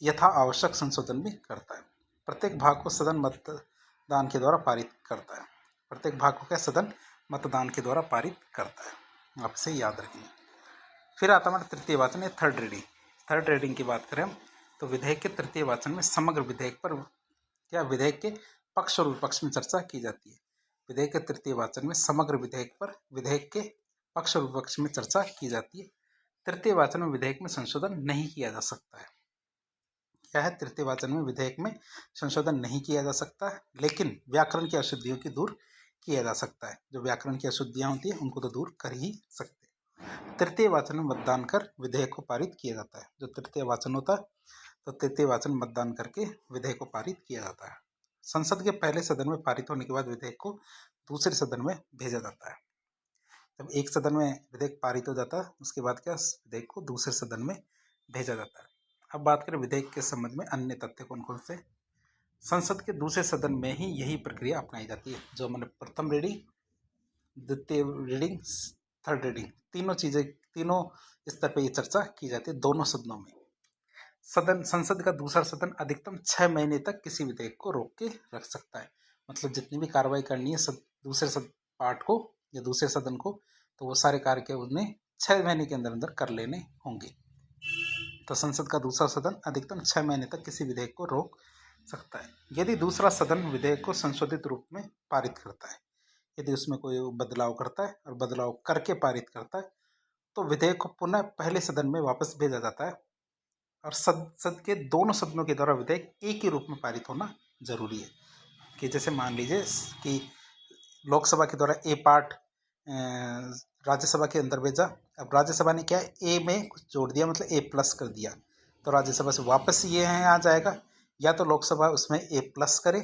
यथा आवश्यक संशोधन भी करता है। प्रत्येक भाग को सदन मतदान के द्वारा पारित करता है। प्रत्येक भाग को क्या सदन मतदान के द्वारा पारित करता है, आप इसे याद रखेंगे। फिर आता हमारा तृतीय वाचन है थर्ड रीडिंग। थर्ड रीडिंग की बात करें हम तो विधेयक के तृतीय वाचन में समग्र विधेयक पर क्या विधेयक के पक्ष और विपक्ष में चर्चा की जाती है। विधेयक के तृतीय वाचन में समग्र विधेयक पर विधेयक के पक्ष और विपक्ष में चर्चा की जाती है। तृतीय वाचन में विधेयक में संशोधन नहीं किया जा सकता है। क्या है? तृतीय वाचन में विधेयक में संशोधन नहीं किया जा सकता है, लेकिन व्याकरण की अशुद्धियों की दूर किया जा सकता है। जो व्याकरण की अशुद्धियां होती है उनको तो दूर कर ही सकते हैं। तृतीय वाचन में मतदान कर विधेयक को पारित किया जाता है। जो तृतीय वाचन होता है तो तृतीय वाचन मतदान करके विधेयक को पारित किया जाता है। संसद के पहले सदन में पारित होने के बाद विधेयक को दूसरे सदन में भेजा जाता है। जब एक सदन में विधेयक पारित हो जाता है उसके बाद क्या विधेयक को दूसरे सदन में भेजा जाता है। अब बात करें विधेयक के संबंध में अन्य तथ्य कौन कौन से। संसद के दूसरे सदन में ही यही प्रक्रिया अपनाई जाती है। जो मैंने प्रथम रीडिंग, द्वितीय रीडिंग, थर्ड रीडिंग, तीनों चीजें तीनों स्तर पर ये चर्चा की जाती है दोनों सदनों में। संसद का दूसरा सदन अधिकतम 6 महीने तक किसी विधेयक को रोक के रख सकता है। मतलब जितनी भी कार्रवाई करनी है दूसरे पार्ट को या दूसरे सदन को, तो वो सारे कार्य के उन्हें 6 महीने के अंदर अंदर कर लेने होंगे। तो संसद का दूसरा सदन अधिकतम 6 महीने तक किसी विधेयक को रोक सकता है। यदि दूसरा सदन विधेयक को संशोधित रूप में पारित करता है, यदि उसमें कोई बदलाव करता है और बदलाव करके पारित करता है, तो विधेयक को पुनः पहले सदन में वापस भेजा जाता है और संसद के दोनों सदनों के द्वारा विधेयक एक ही रूप में पारित होना जरूरी है। कि जैसे मान लीजिए कि लोकसभा के द्वारा ए पार्ट राज्यसभा के अंदर भेजा। अब राज्यसभा ने क्या ए में कुछ जोड़ दिया, मतलब ए प्लस कर दिया, तो राज्यसभा से वापस ये है आ जाएगा। या तो लोकसभा उसमें ए प्लस करे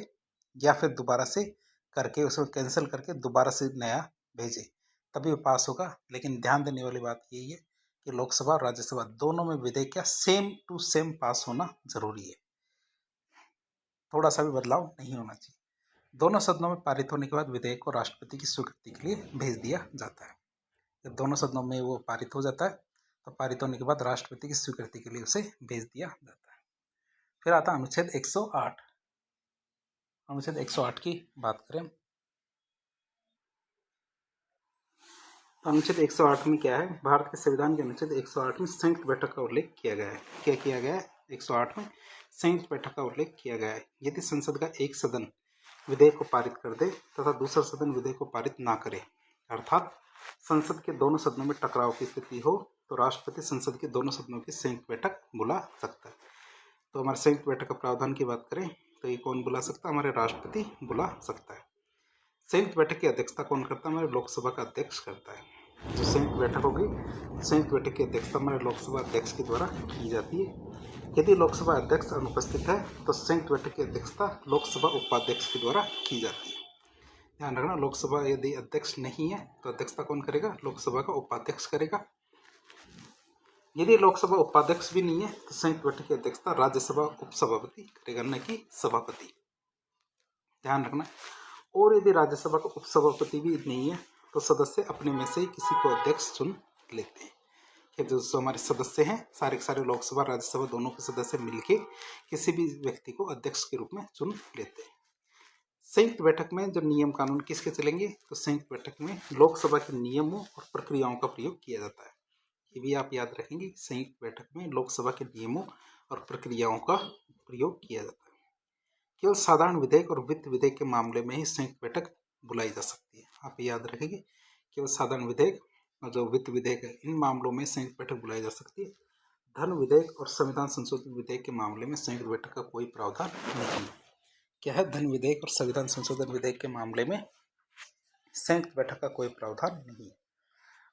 या फिर दोबारा से करके उसको कैंसिल करके दोबारा से नया भेजे, तभी वो पास होगा। लेकिन ध्यान देने वाली बात यही है कि लोकसभा और राज्यसभा दोनों में विधेयक क्या सेम टू सेम पास होना जरूरी है। थोड़ा सा भी बदलाव नहीं होना चाहिए। दोनों सदनों में पारित होने के बाद विधेयक को राष्ट्रपति की स्वीकृति के लिए भेज दिया जाता है। जब दोनों सदनों में वो पारित हो जाता है तो पारित होने के बाद राष्ट्रपति की स्वीकृति के लिए उसे भेज दिया जाता है। फिर आता है अनुच्छेद 108। अनुच्छेद 108 की बात करें तो अनुच्छेद 108 में क्या है? भारत के संविधान के अनुच्छेद 108 में संयुक्त बैठक का उल्लेख किया गया है। क्या किया गया है? 108 में संयुक्त बैठक का उल्लेख किया गया है। यदि संसद का एक सदन विधेयक को पारित कर दे तथा दूसरा सदन विधेयक को पारित ना करे, अर्थात संसद के दोनों सदनों में टकराव की स्थिति हो तो राष्ट्रपति संसद के दोनों सदनों की संयुक्त बैठक बुला सकता है। तो हमारे संयुक्त बैठक का प्रावधान की बात करें तो ये कौन बुला सकता है? हमारे राष्ट्रपति बुला सकता है। संयुक्त बैठक की अध्यक्षता कौन करता है? हमारे लोकसभा का अध्यक्ष करता है। जो संयुक्त बैठक होगी, संयुक्त बैठक की अध्यक्षता हमारे लोकसभा अध्यक्ष के द्वारा की जाती है। यदि लोकसभा अध्यक्ष अनुपस्थित है तो संयुक्त बैठक की अध्यक्षता लोकसभा उपाध्यक्ष के द्वारा की जाती है। ध्यान रखना, लोकसभा यदि अध्यक्ष नहीं है तो अध्यक्षता कौन करेगा? लोकसभा का उपाध्यक्ष करेगा। यदि लोकसभा उपाध्यक्ष भी नहीं है तो संयुक्त बैठक की अध्यक्षता राज्यसभा उपसभापति करेगा, न कि सभापति। ध्यान रखना। और यदि राज्यसभा का उपसभापति भी नहीं है तो सदस्य अपने में से किसी को अध्यक्ष चुन लेते हैं। कि जो हमारे सदस्य हैं सारे के सारे लोकसभा राज्यसभा दोनों के सदस्य मिलके किसी भी व्यक्ति को अध्यक्ष के रूप में चुन लेते हैं। संयुक्त बैठक में जो नियम कानून किसके चलेंगे? तो संयुक्त बैठक में लोकसभा के नियमों और प्रक्रियाओं का प्रयोग किया जाता है। ये भी आप याद रखेंगे, संयुक्त बैठक में लोकसभा के नियमों और प्रक्रियाओं का प्रयोग किया जाता है। केवल साधारण विधेयक और वित्त विधेयक के मामले में ही संयुक्त बैठक बुलाई जा सकती है। आप याद रखेंगे, केवल साधारण विधेयक और जो वित्त विधेयक है इन मामलों में संयुक्त बैठक बुलाई जा सकती है। धन विधेयक और संविधान संशोधन विधेयक के मामले में संयुक्त बैठक का कोई प्रावधान नहीं। क्या है? धन विधेयक और संविधान संशोधन विधेयक के मामले में संयुक्त बैठक का कोई प्रावधान नहीं।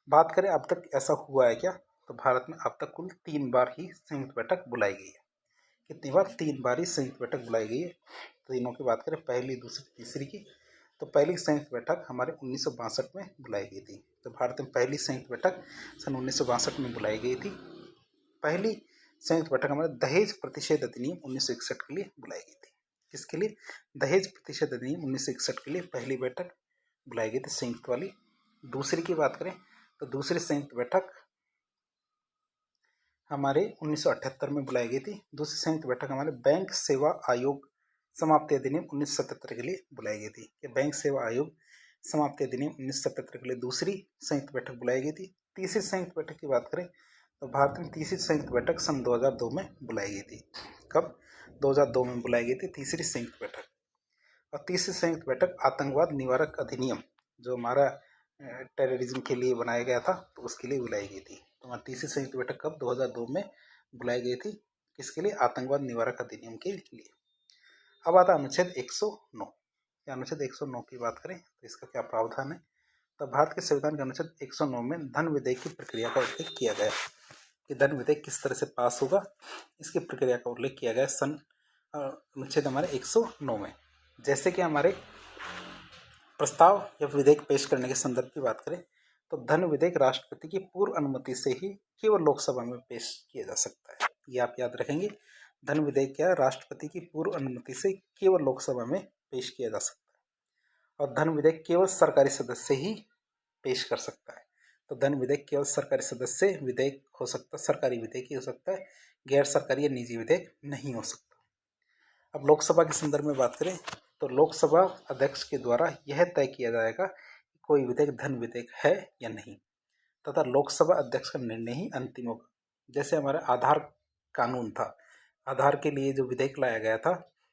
बात करें अब तक ऐसा हुआ है क्या? तो भारत में अब तक कुल 3 बार ही संयुक्त बैठक बुलाई गई है। कितनी बार? 3 बार ही संयुक्त बैठक बुलाई गई है। तो तीनों की बात करें, पहली, दूसरी, तीसरी की, तो पहली संयुक्त बैठक हमारे 1962 में बुलाई गई थी। तो भारत में पहली संयुक्त बैठक सन 1962 में बुलाई गई थी। पहली संयुक्त बैठक हमारे दहेज प्रतिषेध अधिनियम 1961 के लिए बुलाई गई थी। किसके लिए? दहेज प्रतिषेध अधिनियम 1961 के लिए पहली बैठक बुलाई गई थी संयुक्त वाली। दूसरी की बात करें तो दूसरी संयुक्त बैठक हमारे 1978 में बुलाई गई थी। दूसरी संयुक्त बैठक हमारे बैंक सेवा आयोग समाप्ति अधिनियम 1977 के लिए बुलाई गई थी। कि बैंक सेवा आयोग समाप्ति अधिनियम 1977 के लिए दूसरी संयुक्त बैठक बुलाई गई थी। तीसरी संयुक्त बैठक की बात करें तो भारत में तीसरी संयुक्त बैठक सन 2002 में बुलाई गई थी। कब? 2002 में बुलाई गई थी तीसरी संयुक्त बैठक। और तीसरी संयुक्त बैठक आतंकवाद निवारक अधिनियम जो हमारा टेररिज्म के लिए बनाया गया था तो उसके लिए बुलाई गई थी। तो हमारी तीसरी संयुक्त बैठक कब? 2002 में बुलाई गई थी। किसके लिए? आतंकवाद निवारक अधिनियम के लिए। अब आता अनुच्छेद 109। अनुच्छेद 109 की बात करें तो इसका क्या प्रावधान है? तो भारत के संविधान के अनुच्छेद 109 में धन विधेयक की प्रक्रिया का उल्लेख किया गया कि धन विधेयक किस तरह से पास होगा, इसकी प्रक्रिया का उल्लेख किया गया सन अनुच्छेद हमारे 109 में। जैसे कि हमारे प्रस्ताव या विधेयक पेश करने के संदर्भ की बात करें तो धन विधेयक राष्ट्रपति की पूर्व अनुमति से ही केवल लोकसभा में पेश किया जा सकता है। ये आप याद रखेंगे। धन विधेयक क्या है? राष्ट्रपति की पूर्व अनुमति से केवल लोकसभा में पेश किया जा सकता है। और धन विधेयक केवल सरकारी सदस्य ही पेश कर सकता है। तो धन विधेयक केवल सरकारी सदस्य विधेयक हो सकता है, सरकारी विधेयक ही हो सकता है, गैर सरकारी या निजी विधेयक नहीं हो सकता। अब लोकसभा के संदर्भ में बात करें तो लोकसभा अध्यक्ष के द्वारा यह तय किया जाएगा कि कोई विधेयक धन विधेयक है या नहीं, तथा लोकसभा अध्यक्ष का निर्णय ही अंतिम होगा। जैसे हमारा आधार कानून था, आधार के लिए जो विधेयक लाया गया था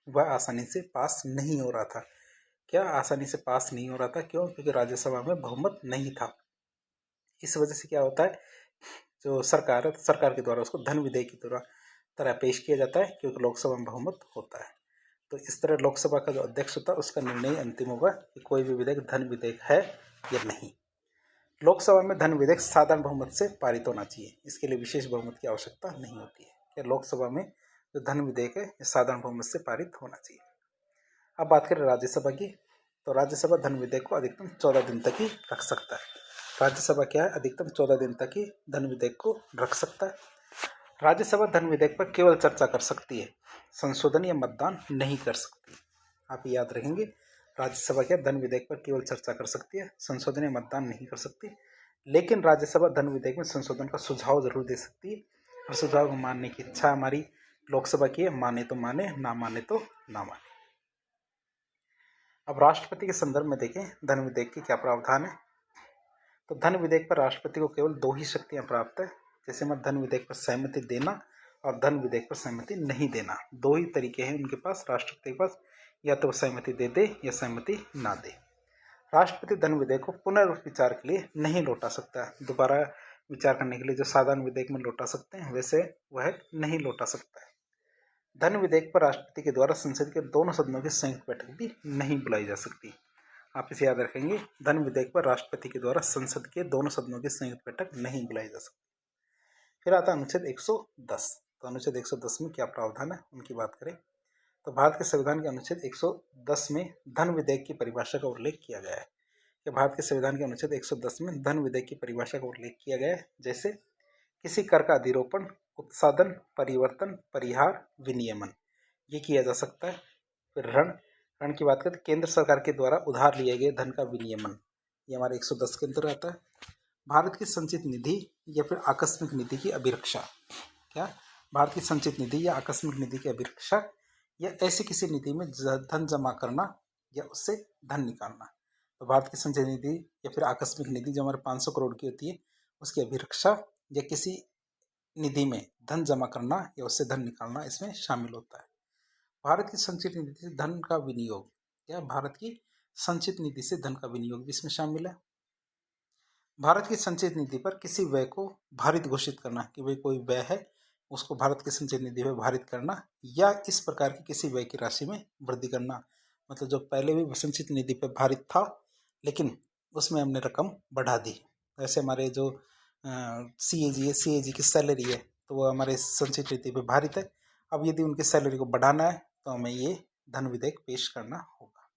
वह आसानी से पास नहीं हो रहा था। क्या आसानी से पास नहीं हो रहा था? क्यों? क्योंकि राज्यसभा में बहुमत नहीं था। इस वजह से क्या होता है, जो सरकार है सरकार के द्वारा उसको धन विधेयक की तरह पेश किया जाता है क्योंकि लोकसभा में बहुमत होता है। तो इस तरह लोकसभा का जो अध्यक्ष होता है उसका निर्णय अंतिम होगा कि कोई भी विधेयक धन विधेयक है या नहीं। लोकसभा में धन विधेयक साधारण बहुमत से पारित होना चाहिए। इसके लिए विशेष बहुमत की आवश्यकता नहीं होती है। क्या लोकसभा में जो धन विधेयक है ये साधारण बहुमत से पारित होना चाहिए। अब बात करें राज्यसभा की तो राज्यसभा धन विधेयक को अधिकतम 14 दिन तक ही रख सकता है। राज्यसभा क्या है? अधिकतम 14 दिन तक ही धन विधेयक को रख सकता है। राज्यसभा धन विधेयक पर केवल चर्चा कर सकती है, संशोधन या मतदान नहीं कर सकती। आप याद रखेंगे, राज्यसभा क्या धन विधेयक पर केवल चर्चा कर सकती है, संशोधन या मतदान नहीं कर सकती। लेकिन राज्यसभा धन विधेयक में संशोधन का सुझाव जरूर दे सकती है और सुझाव को मानने की इच्छा हमारी लोकसभा की है। माने तो माने, ना माने तो ना माने। अब राष्ट्रपति के संदर्भ में देखें धन विधेयक की क्या प्रावधान है। तो धन विधेयक पर राष्ट्रपति को केवल 2 ही शक्तियां प्राप्त है। जैसे मैं धन विधेयक पर सहमति देना और धन विधेयक पर सहमति नहीं देना, 2 ही तरीके हैं उनके पास, राष्ट्रपति के पास। या तो सहमति दे दे या सहमति ना दे। राष्ट्रपति धन विधेयक को पुनर्विचार के लिए नहीं लौटा सकता है। दोबारा विचार करने के लिए जो साधारण विधेयक में लौटा सकते हैं वैसे वह नहीं लौटा सकता है। धन विधेयक पर राष्ट्रपति के द्वारा संसद के दोनों सदनों की संयुक्त बैठक भी नहीं बुलाई जा सकती। आप इसे याद रखेंगे, धन विधेयक पर राष्ट्रपति के द्वारा संसद के दोनों सदनों की संयुक्त बैठक नहीं बुलाई जा सकती। फिर आता है अनुच्छेद 110। तो अनुच्छेद 110 में क्या प्रावधान है उनकी बात करें तो भारत के संविधान के अनुच्छेद 110 में धन विधेयक की परिभाषा का उल्लेख किया गया है। कि भारत के संविधान के अनुच्छेद 110 में धन विधेयक की परिभाषा का उल्लेख किया गया है, जैसे किसी कर का अधिरोपण, उत्सादन, परिवर्तन, परिहार, विनियमन ये किया जा सकता है। फिर ऋण की बात करें तो केंद्र सरकार के द्वारा उधार लिए गए धन का विनियमन, ये हमारे 110 के अंतर्गत आता है। भारत की संचित निधि या फिर आकस्मिक निधि की अभिरक्षा, क्या भारत की संचित निधि या आकस्मिक निधि की अभिरक्षा या ऐसी किसी निधि में धन जमा करना या उससे धन निकालना। तो भारत की संचय निधि या फिर आकस्मिक निधि जो हमारे 500 करोड़ की होती है उसकी अभिरक्षा या किसी निधि में धन जमा करना या उससे धन निकालना इसमें शामिल होता है। भारत की संचित निधि से धन का विनियोग, या भारत की संचित निधि से धन का विनियोग भी इसमें शामिल है। भारत की संचित निधि पर किसी व्यय को भारित घोषित करना कि भाई कोई व्यय है उसको भारत की संचित निधि में भारित करना, या इस प्रकार की किसी व्यय की राशि में वृद्धि करना। मतलब जो पहले भी संचित निधि पर भारित था लेकिन उसमें हमने रकम बढ़ा दी। ऐसे हमारे जो CAG की सैलरी है तो वो हमारे संचित निधि पे भारित है। अब यदि उनकी सैलरी को बढ़ाना है तो हमें ये धन विधेयक पेश करना होगा।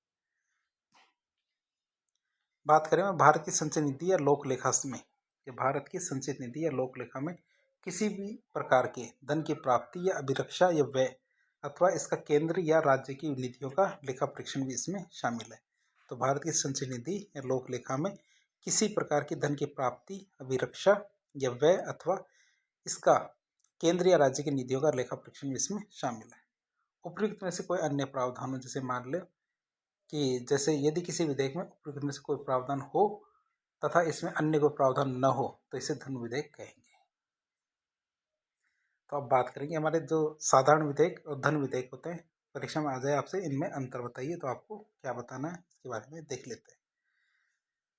बात करें भारत की संचित निधि या लोक लेखा में, कि भारत की संचित निधि या लोक लेखा में किसी भी प्रकार के धन की प्राप्ति या अभिरक्षा या व्यय अथवा इसका केंद्र या राज्य की नीतियों का लेखा परीक्षण भी इसमें शामिल है। तो भारत की संचित निधि या लोक लेखा में किसी प्रकार की धन की प्राप्ति, अभिरक्षा या व्यय अथवा इसका केंद्र या राज्य की नीतियों का लेखा परीक्षण भी इसमें शामिल है। उपयुक्त में से कोई अन्य प्रावधानों, जैसे मान ले कि जैसे यदि किसी विधेयक में उपयुक्त में से कोई प्रावधान हो तथा इसमें अन्य कोई प्रावधान न हो तो इसे धन विधेयक कहेंगे। तो अब बात करेंगे हमारे जो साधारण विधेयक और धन विधेयक होते हैं, परीक्षा में आ जाए आपसे इनमें अंतर बताइए, तो आपको क्या बताना है इसके बारे में देख लेते हैं।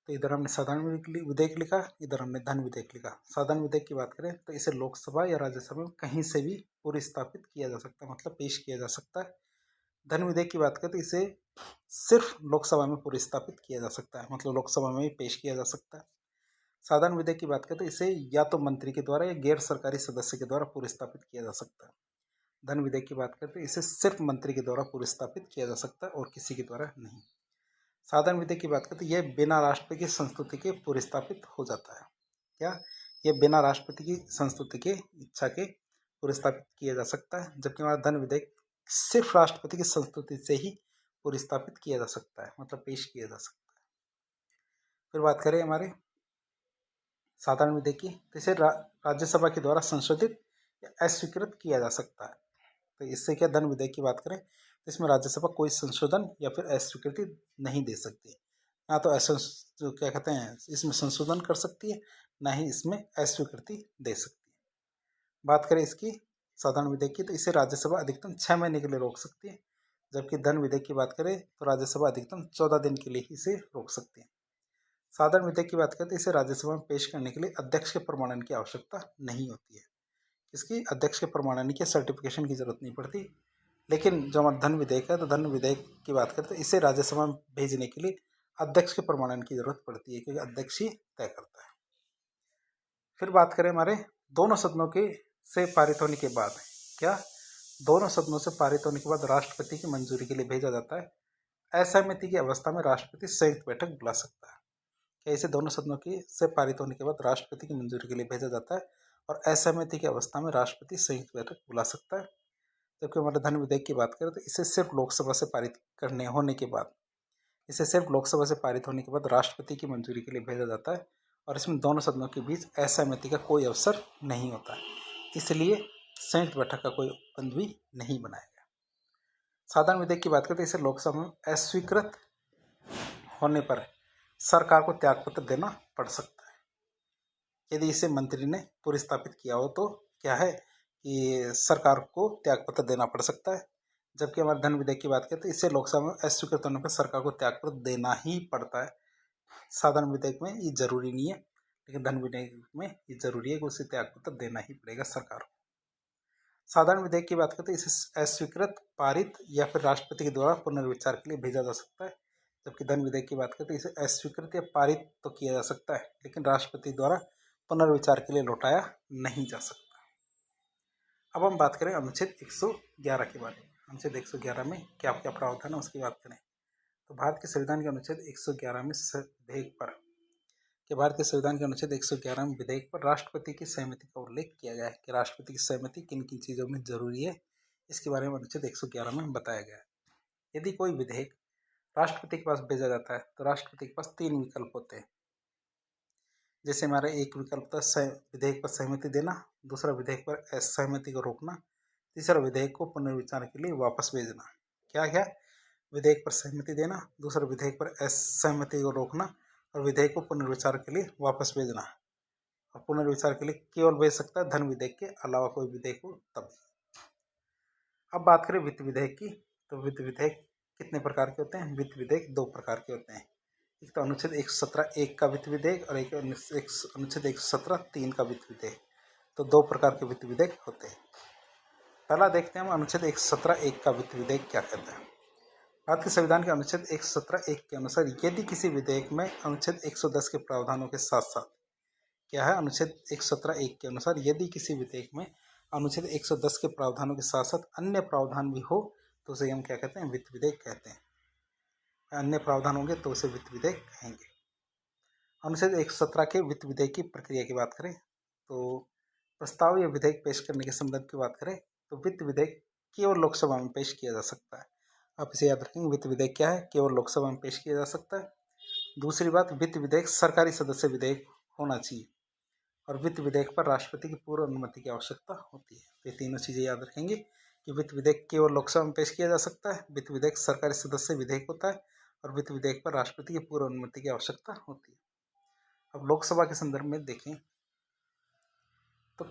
तो इधर हमने साधारण विधेयक लिखा, इधर हमने धन विधेयक लिखा। साधारण विधेयक की बात करें तो इसे लोकसभा या राज्यसभा में कहीं से भी पुरस्तापित किया जा सकता है, मतलब पेश किया जा सकता है। धन विधेयक की बात करें तो इसे सिर्फ लोकसभा में पुरस्तापित किया जा सकता है, मतलब लोकसभा में ही पेश किया जा सकता है। साधारण विधेयक की बात करें तो इसे या तो मंत्री के द्वारा या गैर सरकारी सदस्य के द्वारा पुरस्तापित किया जा सकता है। धन विधेयक की बात करें तो इसे सिर्फ मंत्री के द्वारा पुरस्तापित किया जा सकता है और किसी के द्वारा नहीं। साधारण विधेयक की बात करें तो यह बिना राष्ट्रपति की संस्तुति के पुरस्तापित हो जाता है। क्या यह बिना राष्ट्रपति की संस्तुति के इच्छा के पुरस्तापित किया जा सकता है, जबकि हमारा धन विधेयक सिर्फ राष्ट्रपति की संस्तुति से ही पुरस्तापित किया जा सकता है, मतलब पेश किया जा सकता है। फिर बात करें हमारे साधारण विधेयक की, तो इसे राज्यसभा के द्वारा संशोधित या अस्वीकृत किया जा सकता है। तो इससे क्या धन विधेयक की बात करें तो इसमें राज्यसभा कोई संशोधन या फिर अस्वीकृति नहीं दे सकती, ना तो ऐसा जो क्या कहते हैं इसमें संशोधन कर सकती है, ना ही इसमें अस्वीकृति दे सकती है। बात करें इसकी साधारण विधेयक की, तो इसे राज्यसभा अधिकतम 6 महीने के लिए रोक सकती है, जबकि धन विधेयक की बात करें तो राज्यसभा अधिकतम 14 दिन के लिए इसे रोक सकती है। साधारण विधेयक की बात करें तो इसे राज्यसभा में पेश करने के लिए अध्यक्ष के प्रमाणन की आवश्यकता नहीं होती है। इसकी अध्यक्ष के प्रमाणन की सर्टिफिकेशन की जरूरत नहीं पड़ती। लेकिन जो हमारा धन विधेयक है तो धन विधेयक की बात करें तो इसे राज्यसभा में भेजने के लिए अध्यक्ष के प्रमाणन की जरूरत पड़ती है, क्योंकि अध्यक्ष ही तय करता है। फिर बात करें हमारे दोनों सदनों के से पारित होने के बाद, क्या दोनों सदनों से पारित होने के बाद राष्ट्रपति की मंजूरी के लिए भेजा जाता है। असहमति की अवस्था में राष्ट्रपति संयुक्त बैठक बुला सकता है। क्या इसे दोनों सदनों की से पारित होने के बाद राष्ट्रपति की मंजूरी के लिए भेजा जाता है और असहमति की अवस्था में राष्ट्रपति संयुक्त बैठक बुला सकता है। जबकि हमारे धन विधेयक की बात करें तो इसे सिर्फ लोकसभा से पारित होने के बाद, इसे सिर्फ लोकसभा से पारित होने के बाद राष्ट्रपति की मंजूरी के लिए भेजा जाता है और इसमें दोनों सदनों के बीच असहमति का कोई अवसर नहीं होता है, इसलिए संयुक्त बैठक का कोई उपबंध भी नहीं बनाया गया। साधारण विधेयक की बात करें तो इसे लोकसभा में अस्वीकृत होने पर सरकार को त्यागपत्र देना पड़ सकता है। यदि इसे मंत्री ने पुरस्तापित किया हो तो क्या है कि सरकार को त्यागपत्र देना पड़ सकता है। जबकि हमारे धन विधेयक की बात करें तो इसे लोकसभा में अस्वीकृत होने पर सरकार को त्यागपत्र देना ही पड़ता है, साधारण विधेयक में ये जरूरी नहीं है, लेकिन धन विधेयक में ये जरूरी है कि उसे त्यागपत्र देना ही पड़ेगा सरकार को। साधारण विधेयक की बात करते हैं, इसे अस्वीकृत, पारित या फिर राष्ट्रपति के द्वारा पुनर्विचार के लिए भेजा जा सकता है। जबकि धन विधेयक की बात करते हैं, इसे अस्वीकृत या पारित तो किया जा सकता है, लेकिन राष्ट्रपति द्वारा पुनर्विचार के लिए लौटाया नहीं जा सकता। अब हम बात करें अनुच्छेद 111 के बारे में। अनुच्छेद 111 में क्या क्या प्रावधान है उसकी बात करें तो भारत के संविधान के अनुच्छेद 111 में भारत के संविधान के अनुच्छेद 111 में विधेयक पर राष्ट्रपति की सहमति का उल्लेख किया गया है कि राष्ट्रपति की सहमति किन किन चीज़ों में जरूरी है, इसके बारे में अनुच्छेद 111 में बताया गया है। यदि कोई विधेयक राष्ट्रपति के पास भेजा जाता है तो राष्ट्रपति के पास 3 विकल्प होते हैं। जैसे हमारा एक विकल्प था विधेयक पर सहमति देना, दूसरा विधेयक पर असहमति को रोकना, तीसरा विधेयक को पुनर्विचार के लिए वापस भेजना। क्या क्या? विधेयक पर सहमति देना, दूसरा विधेयक पर असहमति को रोकना और विधेयक को पुनर्विचार के लिए वापस भेजना। और पुनर्विचार के लिए केवल भेज सकता है धन विधेयक के अलावा कोई विधेयक हो तब। अब बात करें वित्त विधेयक की, तो वित्त विधेयक कितने प्रकार के होते हैं? वित्त विधेयक 2 प्रकार के होते हैं। एक तो अनुच्छेद 117(1) का वित्त विधेयक और एक अनुच्छेद 117(3) का वित्त विधेयक। तो 2 प्रकार के वित्त विधेयक होते हैं। पहला देखते हैं हम अनुच्छेद 117(1) का वित्त विधेयक क्या कहता है। भारत के संविधान के अनुच्छेद 117(1) के अनुसार यदि किसी विधेयक में अनुच्छेद 110 के प्रावधानों के साथ साथ क्या है, अनुच्छेद 117(1) के अनुसार यदि किसी विधेयक में अनुच्छेद 110 के प्रावधानों के साथ साथ अन्य प्रावधान भी हो तो उसे हम क्या कहते हैं? वित्त विधेयक कहते हैं। अन्य प्रावधान होंगे तो उसे वित्त विधेयक कहेंगे। अनुच्छेद 117 के वित्त विधेयक की प्रक्रिया की बात करें तो प्रस्ताव या विधेयक पेश करने के संदर्भ की बात करें तो वित्त विधेयक केवल लोकसभा में पेश किया जा सकता है। आप इसे याद रखेंगे, वित्त विधेयक क्या है? केवल लोकसभा में पेश किया जा सकता है। दूसरी बात, वित्त विधेयक सरकारी सदस्य विधेयक होना चाहिए और वित्त विधेयक पर राष्ट्रपति की पूर्व अनुमति की आवश्यकता होती है। तो ये तीनों चीज़ें याद रखेंगे कि वित्त विधेयक केवल लोकसभा में पेश किया जा सकता है, वित्त विधेयक सरकारी सदस्य विधेयक होता है और वित्त विधेयक पर राष्ट्रपति की पूर्व अनुमति की आवश्यकता होती है। अब लोकसभा के संदर्भ में देखें तो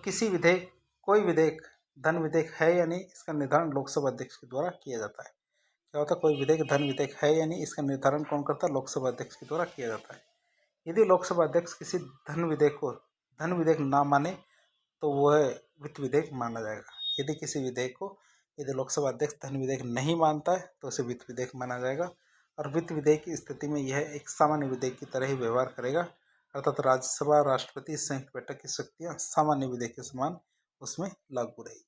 कोई विधेयक धन विधेयक है या नहीं, इसका निर्धारण लोकसभा अध्यक्ष के द्वारा किया जाता है। क्या होता है? कोई विधेयक धन विधेयक है या नहीं, इसका निर्धारण कौन करता है? लोकसभा अध्यक्ष के द्वारा किया जाता है। यदि लोकसभा अध्यक्ष किसी धन विधेयक को धन विधेयक ना माने तो वह वित्त विधेयक माना जाएगा। यदि लोकसभा अध्यक्ष धन विधेयक नहीं मानता है तो उसे वित्त विधेयक माना जाएगा। और वित्त विधेयक की स्थिति में यह एक सामान्य विधेयक की तरह ही व्यवहार करेगा, अर्थात राज्यसभा और राष्ट्रपति संयुक्त बैठक की शक्तियां सामान्य विधेयक के समान उसमें लागू रहेगी।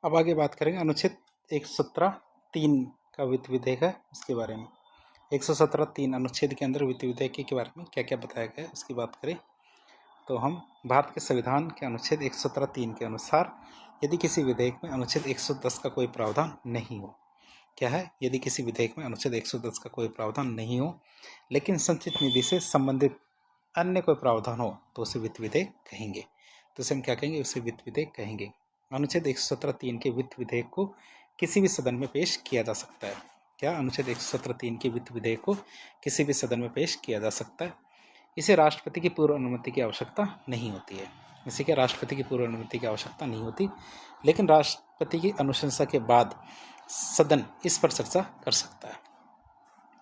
अब आगे बात करेंगे अनुच्छेद 117(3) का वित्त विधेयक है उसके बारे में। 117(3) अनुच्छेद के अंदर वित्त विधेयक के बारे में क्या क्या बताया गया है उसकी बात करें तो हम भारत के संविधान के अनुच्छेद 117(3) के अनुसार यदि किसी विधेयक में अनुच्छेद 110 का कोई प्रावधान नहीं हो, क्या है? यदि किसी विधेयक में अनुच्छेद 110 का कोई प्रावधान नहीं हो लेकिन संचित निधि से संबंधित अन्य कोई प्रावधान हो तो उसे वित्त विधेयक कहेंगे। तो उसे हम क्या कहेंगे? उसे वित्त विधेयक कहेंगे। अनुच्छेद 117(3) के वित्त विधेयक को किसी भी सदन में पेश किया जा सकता है। क्या? अनुच्छेद 117(3) के वित्त विधेयक को किसी भी सदन में पेश किया जा सकता है। इसे राष्ट्रपति की पूर्व अनुमति की आवश्यकता नहीं होती है। इसे क्या? राष्ट्रपति की पूर्व अनुमति की आवश्यकता नहीं होती, लेकिन राष्ट्रपति की अनुशंसा के बाद सदन इस पर चर्चा कर सकता है।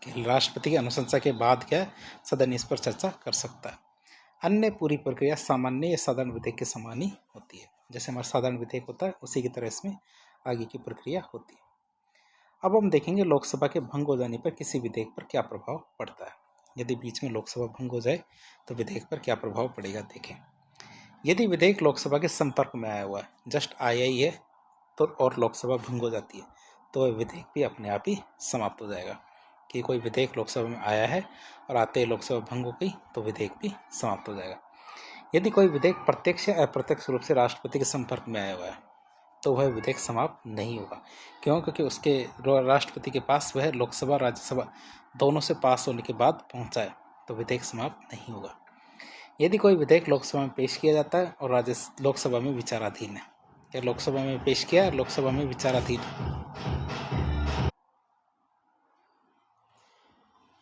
कि राष्ट्रपति की अनुशंसा के बाद क्या सदन इस पर चर्चा कर सकता है। अन्य पूरी प्रक्रिया सामान्य या साधारण विधेयक के समान ही होती है। जैसे हमारा साधारण विधेयक होता है उसी की तरह इसमें आगे की प्रक्रिया होती है। अब हम देखेंगे लोकसभा के भंग हो जाने पर किसी विधेयक पर क्या प्रभाव पड़ता है। यदि बीच में लोकसभा भंग हो जाए तो विधेयक पर क्या प्रभाव पड़ेगा देखें। यदि विधेयक लोकसभा के संपर्क में आया हुआ है, जस्ट आया ही है तो और लोकसभा भंग हो जाती है तो वह विधेयक भी अपने आप ही समाप्त हो जाएगा। कि कोई विधेयक लोकसभा में आया है और आते ही लोकसभा भंग हो गई तो विधेयक भी समाप्त हो जाएगा। यदि कोई विधेयक प्रत्यक्ष या अप्रत्यक्ष रूप से राष्ट्रपति के संपर्क में आया हुआ है तो वह विधेयक समाप्त नहीं होगा। क्यों? क्योंकि उसके राष्ट्रपति के पास वह लोकसभा राज्यसभा दोनों से पास होने के बाद पहुंचा है तो विधेयक समाप्त नहीं होगा। यदि कोई विधेयक लोकसभा में पेश किया जाता है और लोकसभा में विचाराधीन है, या लोकसभा में पेश किया लोकसभा में विचाराधीन है,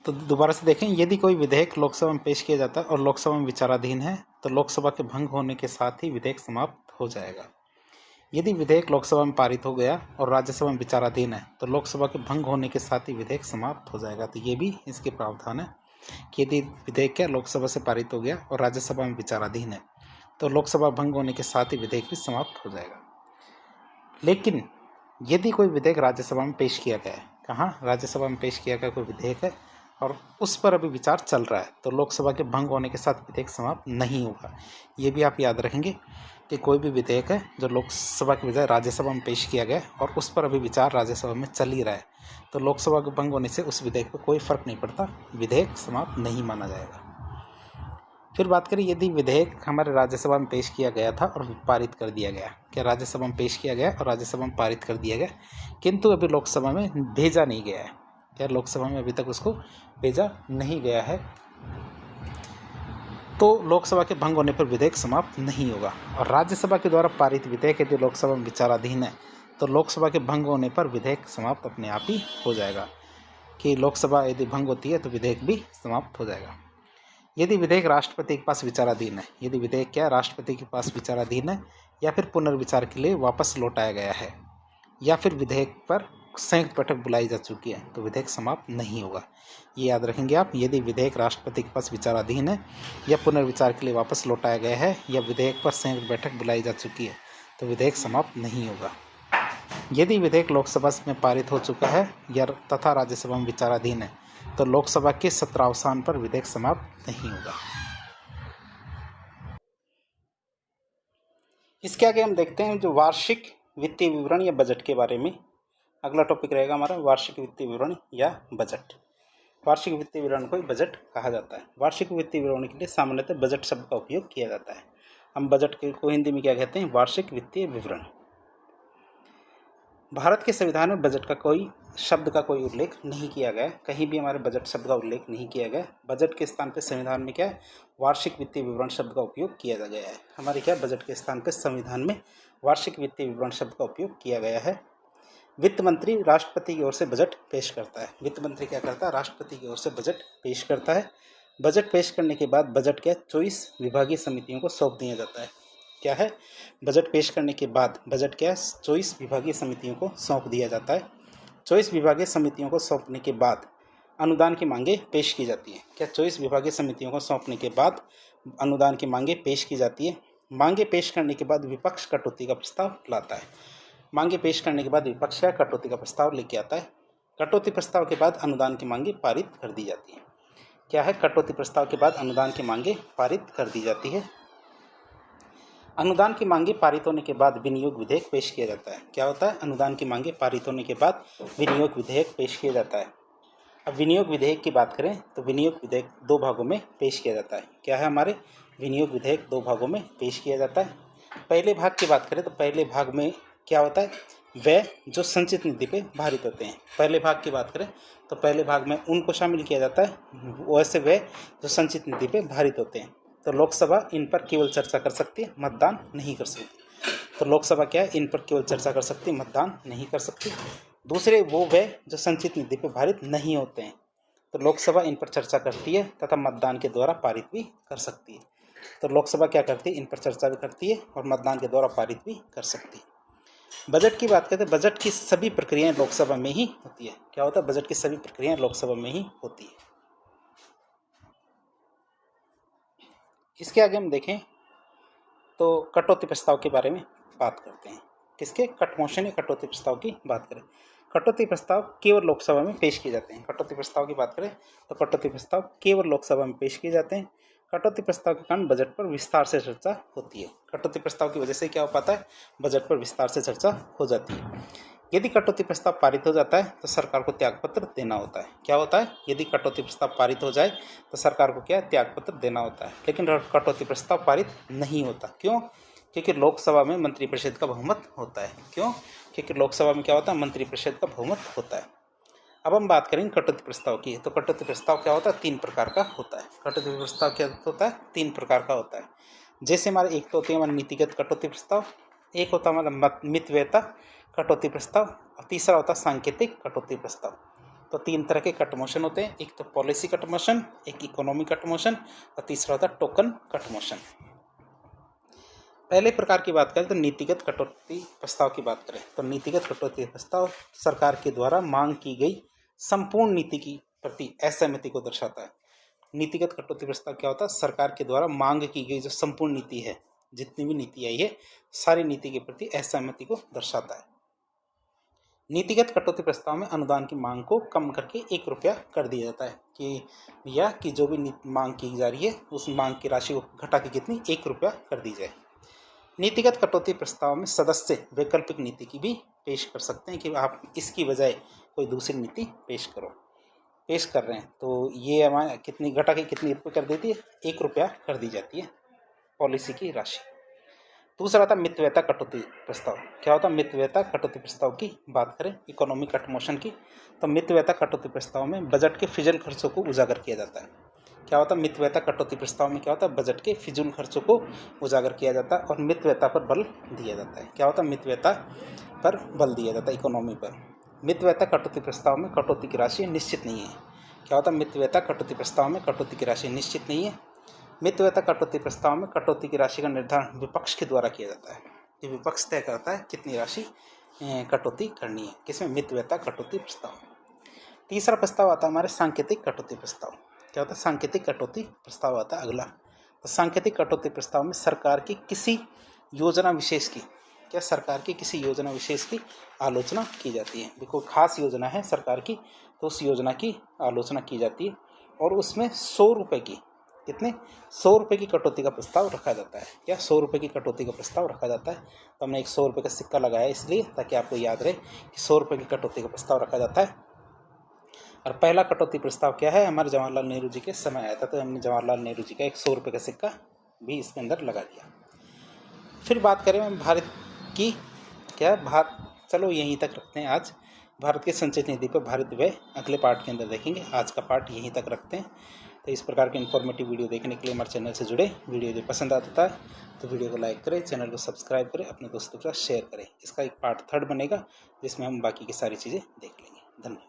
तो दोबारा से देखें, यदि कोई विधेयक लोकसभा में पेश किया जाता है और लोकसभा में विचाराधीन है तो लोकसभा के भंग होने के साथ ही विधेयक समाप्त हो जाएगा। यदि विधेयक लोकसभा में पारित हो गया और राज्यसभा में विचाराधीन है तो लोकसभा के भंग होने के साथ ही विधेयक समाप्त हो जाएगा। तो ये भी इसके प्रावधान है कि यदि विधेयक क्या लोकसभा से पारित हो गया और राज्यसभा में विचाराधीन है तो लोकसभा भंग होने के साथ ही विधेयक भी समाप्त हो जाएगा। लेकिन यदि कोई विधेयक राज्यसभा में पेश किया गया है, कहाँ राज्यसभा में पेश किया गया कोई विधेयक है और उस पर अभी विचार चल रहा है, तो लोकसभा के भंग होने के साथ विधेयक समाप्त नहीं होगा। ये भी आप याद रखेंगे कि कोई भी विधेयक है जो लोकसभा के बजाय राज्यसभा में पेश किया गया और उस पर अभी विचार राज्यसभा में चल ही रहा है, तो लोकसभा के भंग होने से उस विधेयक पर कोई फर्क नहीं पड़ता, विधेयक समाप्त नहीं माना जाएगा। फिर बात करें यदि विधेयक हमारे राज्यसभा में पेश किया गया था और पारित कर दिया गया, क्या राज्यसभा में पेश किया गया और राज्यसभा में पारित कर दिया गया, किंतु अभी लोकसभा में भेजा नहीं गया है, क्या लोकसभा में अभी तक उसको भेजा नहीं गया है, तो लोकसभा के भंग होने पर विधेयक समाप्त नहीं होगा। और राज्यसभा के द्वारा पारित विधेयक यदि लोकसभा में विचाराधीन है तो लोकसभा के भंग होने पर विधेयक समाप्त अपने आप ही हो जाएगा, कि लोकसभा यदि भंग होती है तो विधेयक भी समाप्त हो जाएगा। यदि विधेयक राष्ट्रपति के पास विचाराधीन है, यदि विधेयक क्या राष्ट्रपति के पास विचाराधीन है या फिर पुनर्विचार के लिए वापस लौटाया गया है या फिर विधेयक पर संयुक्त बैठक बुलाई जा चुकी है, तो विधेयक समाप्त नहीं होगा। ये याद रखेंगे आप, यदि विधेयक राष्ट्रपति के पास विचाराधीन है या पुनर्विचार के लिए वापस लौटाया गया है या विधेयक पर संयुक्त बैठक बुलाई जा चुकी है, तो विधेयक समाप्त नहीं होगा। यदि विधेयक लोकसभा में पारित हो चुका है या तथा राज्यसभा में विचाराधीन है तो लोकसभा के सत्रावसान पर विधेयक समाप्त नहीं होगा। इसके आगे हम देखते हैं जो वार्षिक वित्तीय विवरण या बजट के बारे में। अगला टॉपिक रहेगा हमारा वार्षिक वित्तीय विवरण या बजट। वार्षिक वित्तीय विवरण को बजट कहा जाता है। वार्षिक वित्तीय विवरण के लिए सामान्यतः बजट शब्द का उपयोग किया जाता है। हम बजट को हिंदी में क्या कहते हैं, वार्षिक वित्तीय विवरण। भारत के संविधान में बजट का कोई शब्द का कोई उल्लेख नहीं किया गया, कहीं भी हमारे बजट शब्द का उल्लेख नहीं किया गया। बजट के स्थान पर संविधान में क्या है, वार्षिक वित्तीय विवरण शब्द का उपयोग किया गया है। हमारे क्या बजट के स्थान पर संविधान में वार्षिक वित्तीय विवरण शब्द का उपयोग किया गया है। वित्त मंत्री राष्ट्रपति की ओर से बजट पेश करता है। वित्त मंत्री क्या करता है, राष्ट्रपति की ओर से बजट पेश करता है। बजट पेश करने के बाद बजट क्या 24 विभागीय समितियों को सौंप दिया जाता है। क्या है, बजट पेश करने के बाद बजट क्या 24 विभागीय समितियों को सौंप दिया जाता है। 24 विभागीय समितियों को सौंपने के बाद अनुदान की मांगे पेश की जाती है। क्या 24 विभागीय समितियों को सौंपने के बाद अनुदान की मांगे पेश की जाती है। मांगे पेश करने के बाद विपक्ष कटौती का प्रस्ताव लाता है। मांगे पेश करने के बाद विपक्ष का कटौती का प्रस्ताव लेके आता है। कटौती प्रस्ताव के बाद अनुदान की मांगे पारित कर दी जाती है। क्या है, कटौती प्रस्ताव के बाद अनुदान की मांगे पारित कर दी जाती है। अनुदान की मांगे पारित होने के बाद विनियोग विधेयक पेश किया जाता है। क्या होता है, अनुदान की मांगे पारित होने के बाद विनियोग विधेयक पेश किया जाता है। अब विनियोग विधेयक की बात करें तो विनियोग विधेयक 2 भागों में पेश किया जाता है। क्या है, हमारे विनियोग विधेयक 2 भागों में पेश किया जाता है। पहले भाग की बात करें तो पहले भाग में क्या होता है, वे जो संचित निधि पे भारित होते हैं। पहले भाग की बात करें तो पहले भाग में उनको शामिल किया जाता है, वैसे वे जो संचित निधि पे भारित होते हैं। तो लोकसभा इन पर केवल चर्चा कर सकती है, मतदान नहीं कर सकती। तो लोकसभा क्या है, इन पर केवल चर्चा कर सकती है, मतदान नहीं कर सकती। दूसरे वो वे जो संचित निधि पे भारित नहीं होते हैं, तो लोकसभा इन पर चर्चा करती है तथा मतदान के द्वारा पारित भी कर सकती है। तो लोकसभा क्या करती है, इन पर चर्चा भी करती है और मतदान के द्वारा पारित भी कर सकती है। बजट की बात करते हैं, बजट की सभी प्रक्रियाएं लोकसभा में ही होती है। क्या होता है, बजट की सभी प्रक्रियाएं लोकसभा में ही होती है। इसके आगे हम देखें तो कटौती प्रस्ताव के बारे में बात करते हैं। किसके, कट मोशन या कटौती प्रस्ताव की बात करें। कटौती प्रस्ताव केवल लोकसभा में पेश किए जाते हैं। कटौती प्रस्ताव की बात करें तो कटौती प्रस्ताव केवल लोकसभा में पेश किए जाते हैं। कटौती प्रस्ताव के कारण बजट पर विस्तार से चर्चा होती है। कटौती प्रस्ताव की वजह से क्या हो पाता है, बजट पर विस्तार से चर्चा हो जाती है। यदि कटौती प्रस्ताव पारित हो जाता है तो सरकार को त्यागपत्र देना होता है। क्या होता है, यदि कटौती प्रस्ताव पारित हो जाए तो सरकार को क्या त्यागपत्र देना होता है। लेकिन कटौती प्रस्ताव पारित नहीं होता। क्यों, क्योंकि लोकसभा में मंत्रिपरिषद का बहुमत होता है। क्यों, क्योंकि लोकसभा में क्या होता है, मंत्रिपरिषद का बहुमत होता है। अब हम बात करेंगे कटौती प्रस्ताव की। तो कटौती प्रस्ताव क्या होता है, 3 प्रकार का होता है। कटौती प्रस्ताव क्या होता है, 3 प्रकार का होता है। जैसे हमारे एक तो होती है हमारा नीतिगत कटौती प्रस्ताव, एक होता है हमारा मितव्ययता कटौती प्रस्ताव और तीसरा होता है सांकेतिक कटौती प्रस्ताव। तो 3 तरह के कट मोशन होते हैं, एक तो पॉलिसी कट मोशन, एक इकोनॉमी कट मोशन और तीसरा होता है टोकन कट मोशन। पहले प्रकार की बात करें तो नीतिगत कटौती प्रस्ताव की बात करें तो नीतिगत कटौती प्रस्ताव सरकार के द्वारा मांग की गई संपूर्ण नीति की प्रति असहमति को दर्शाता है। नीतिगत कटौती प्रस्ताव क्या होता है? सरकार के द्वारा मांग की गई जो संपूर्ण नीति है, जितनी भी नीति आई है, सारी नीति के प्रति असहमति को दर्शाता है। नीतिगत कटौती प्रस्ताव में अनुदान की मांग को कम करके 1 रुपया कर दिया जाता है कि भैया कि जो भी मांग की जा रही है उस मांग की राशि को घटा के कितनी 1 रुपया कर दी जाए। नीतिगत कटौती प्रस्ताव में सदस्य वैकल्पिक नीति की भी पेश कर सकते हैं कि आप इसकी बजाय कोई दूसरी नीति पेश कर रहे हैं, तो ये हमारे कितनी घटा के कितनी रुपये कर देती है? 1 रुपया कर दी जाती है पॉलिसी की राशि। दूसरा था मितव्ययता कटौती प्रस्ताव। क्या होता है मितव्ययता कटौती प्रस्ताव की बात करें इकोनॉमी कट मोशन की, तो मितव्ययता कटौती प्रस्ताव में बजट के फिजूल खर्चों को उजागर किया जाता है। क्या होता है मितव्ययता कटौती प्रस्ताव में? क्या होता है बजट के फिजूल खर्चों को उजागर किया जाता है और मितव्ययता पर बल दिया जाता है। क्या होता है मितव्ययता पर बल दिया जाता है इकोनॉमी पर। मितव्ययता कटौती प्रस्ताव में कटौती की राशि निश्चित नहीं है। क्या होता है मितव्ययता कटौती प्रस्ताव में कटौती की राशि निश्चित नहीं है। मितव्ययता कटौती प्रस्ताव में कटौती की राशि का निर्धारण विपक्ष के द्वारा किया जाता है कि विपक्ष तय करता है कितनी राशि कटौती करनी है, किसमें? मितव्ययता कटौती प्रस्ताव। तीसरा प्रस्ताव आता है हमारे सांकेतिक कटौती प्रस्ताव। क्या होता है? सांकेतिक कटौती प्रस्ताव आता है अगला। तो सांकेतिक कटौती प्रस्ताव में सरकार की किसी योजना विशेष की आलोचना की जाती है। कोई खास योजना है सरकार की, तो उस योजना की आलोचना की जाती है और उसमें 100 रुपये की 100 रुपये की कटौती का प्रस्ताव रखा जाता है। क्या 100 रुपये की कटौती का प्रस्ताव रखा जाता है? तो हमने एक 100 रुपये का सिक्का लगाया इसलिए ताकि आपको याद रहे कि 100 रुपये की कटौती का प्रस्ताव रखा जाता है। और पहला कटौती प्रस्ताव क्या है? हमारे जवाहरलाल नेहरू जी के समय आया था, तो हमने जवाहरलाल नेहरू जी का एक 100 रुपये का सिक्का भी इसके अंदर लगा दिया। फिर बात करें भारत की, चलो यहीं तक रखते हैं आज। भारत के संचित निधि पर भारत व्यय अगले पार्ट के अंदर देखेंगे। आज का पार्ट यहीं तक रखते हैं। तो इस प्रकार के इन्फॉर्मेटिव वीडियो देखने के लिए हमारे चैनल से जुड़े। वीडियो जो पसंद आता है तो वीडियो को लाइक करें, चैनल को सब्सक्राइब करें, अपने दोस्तों के साथ शेयर करें। इसका एक पार्ट 3 बनेगा जिसमें हम बाकी की सारी चीज़ें देख लेंगे। धन्यवाद।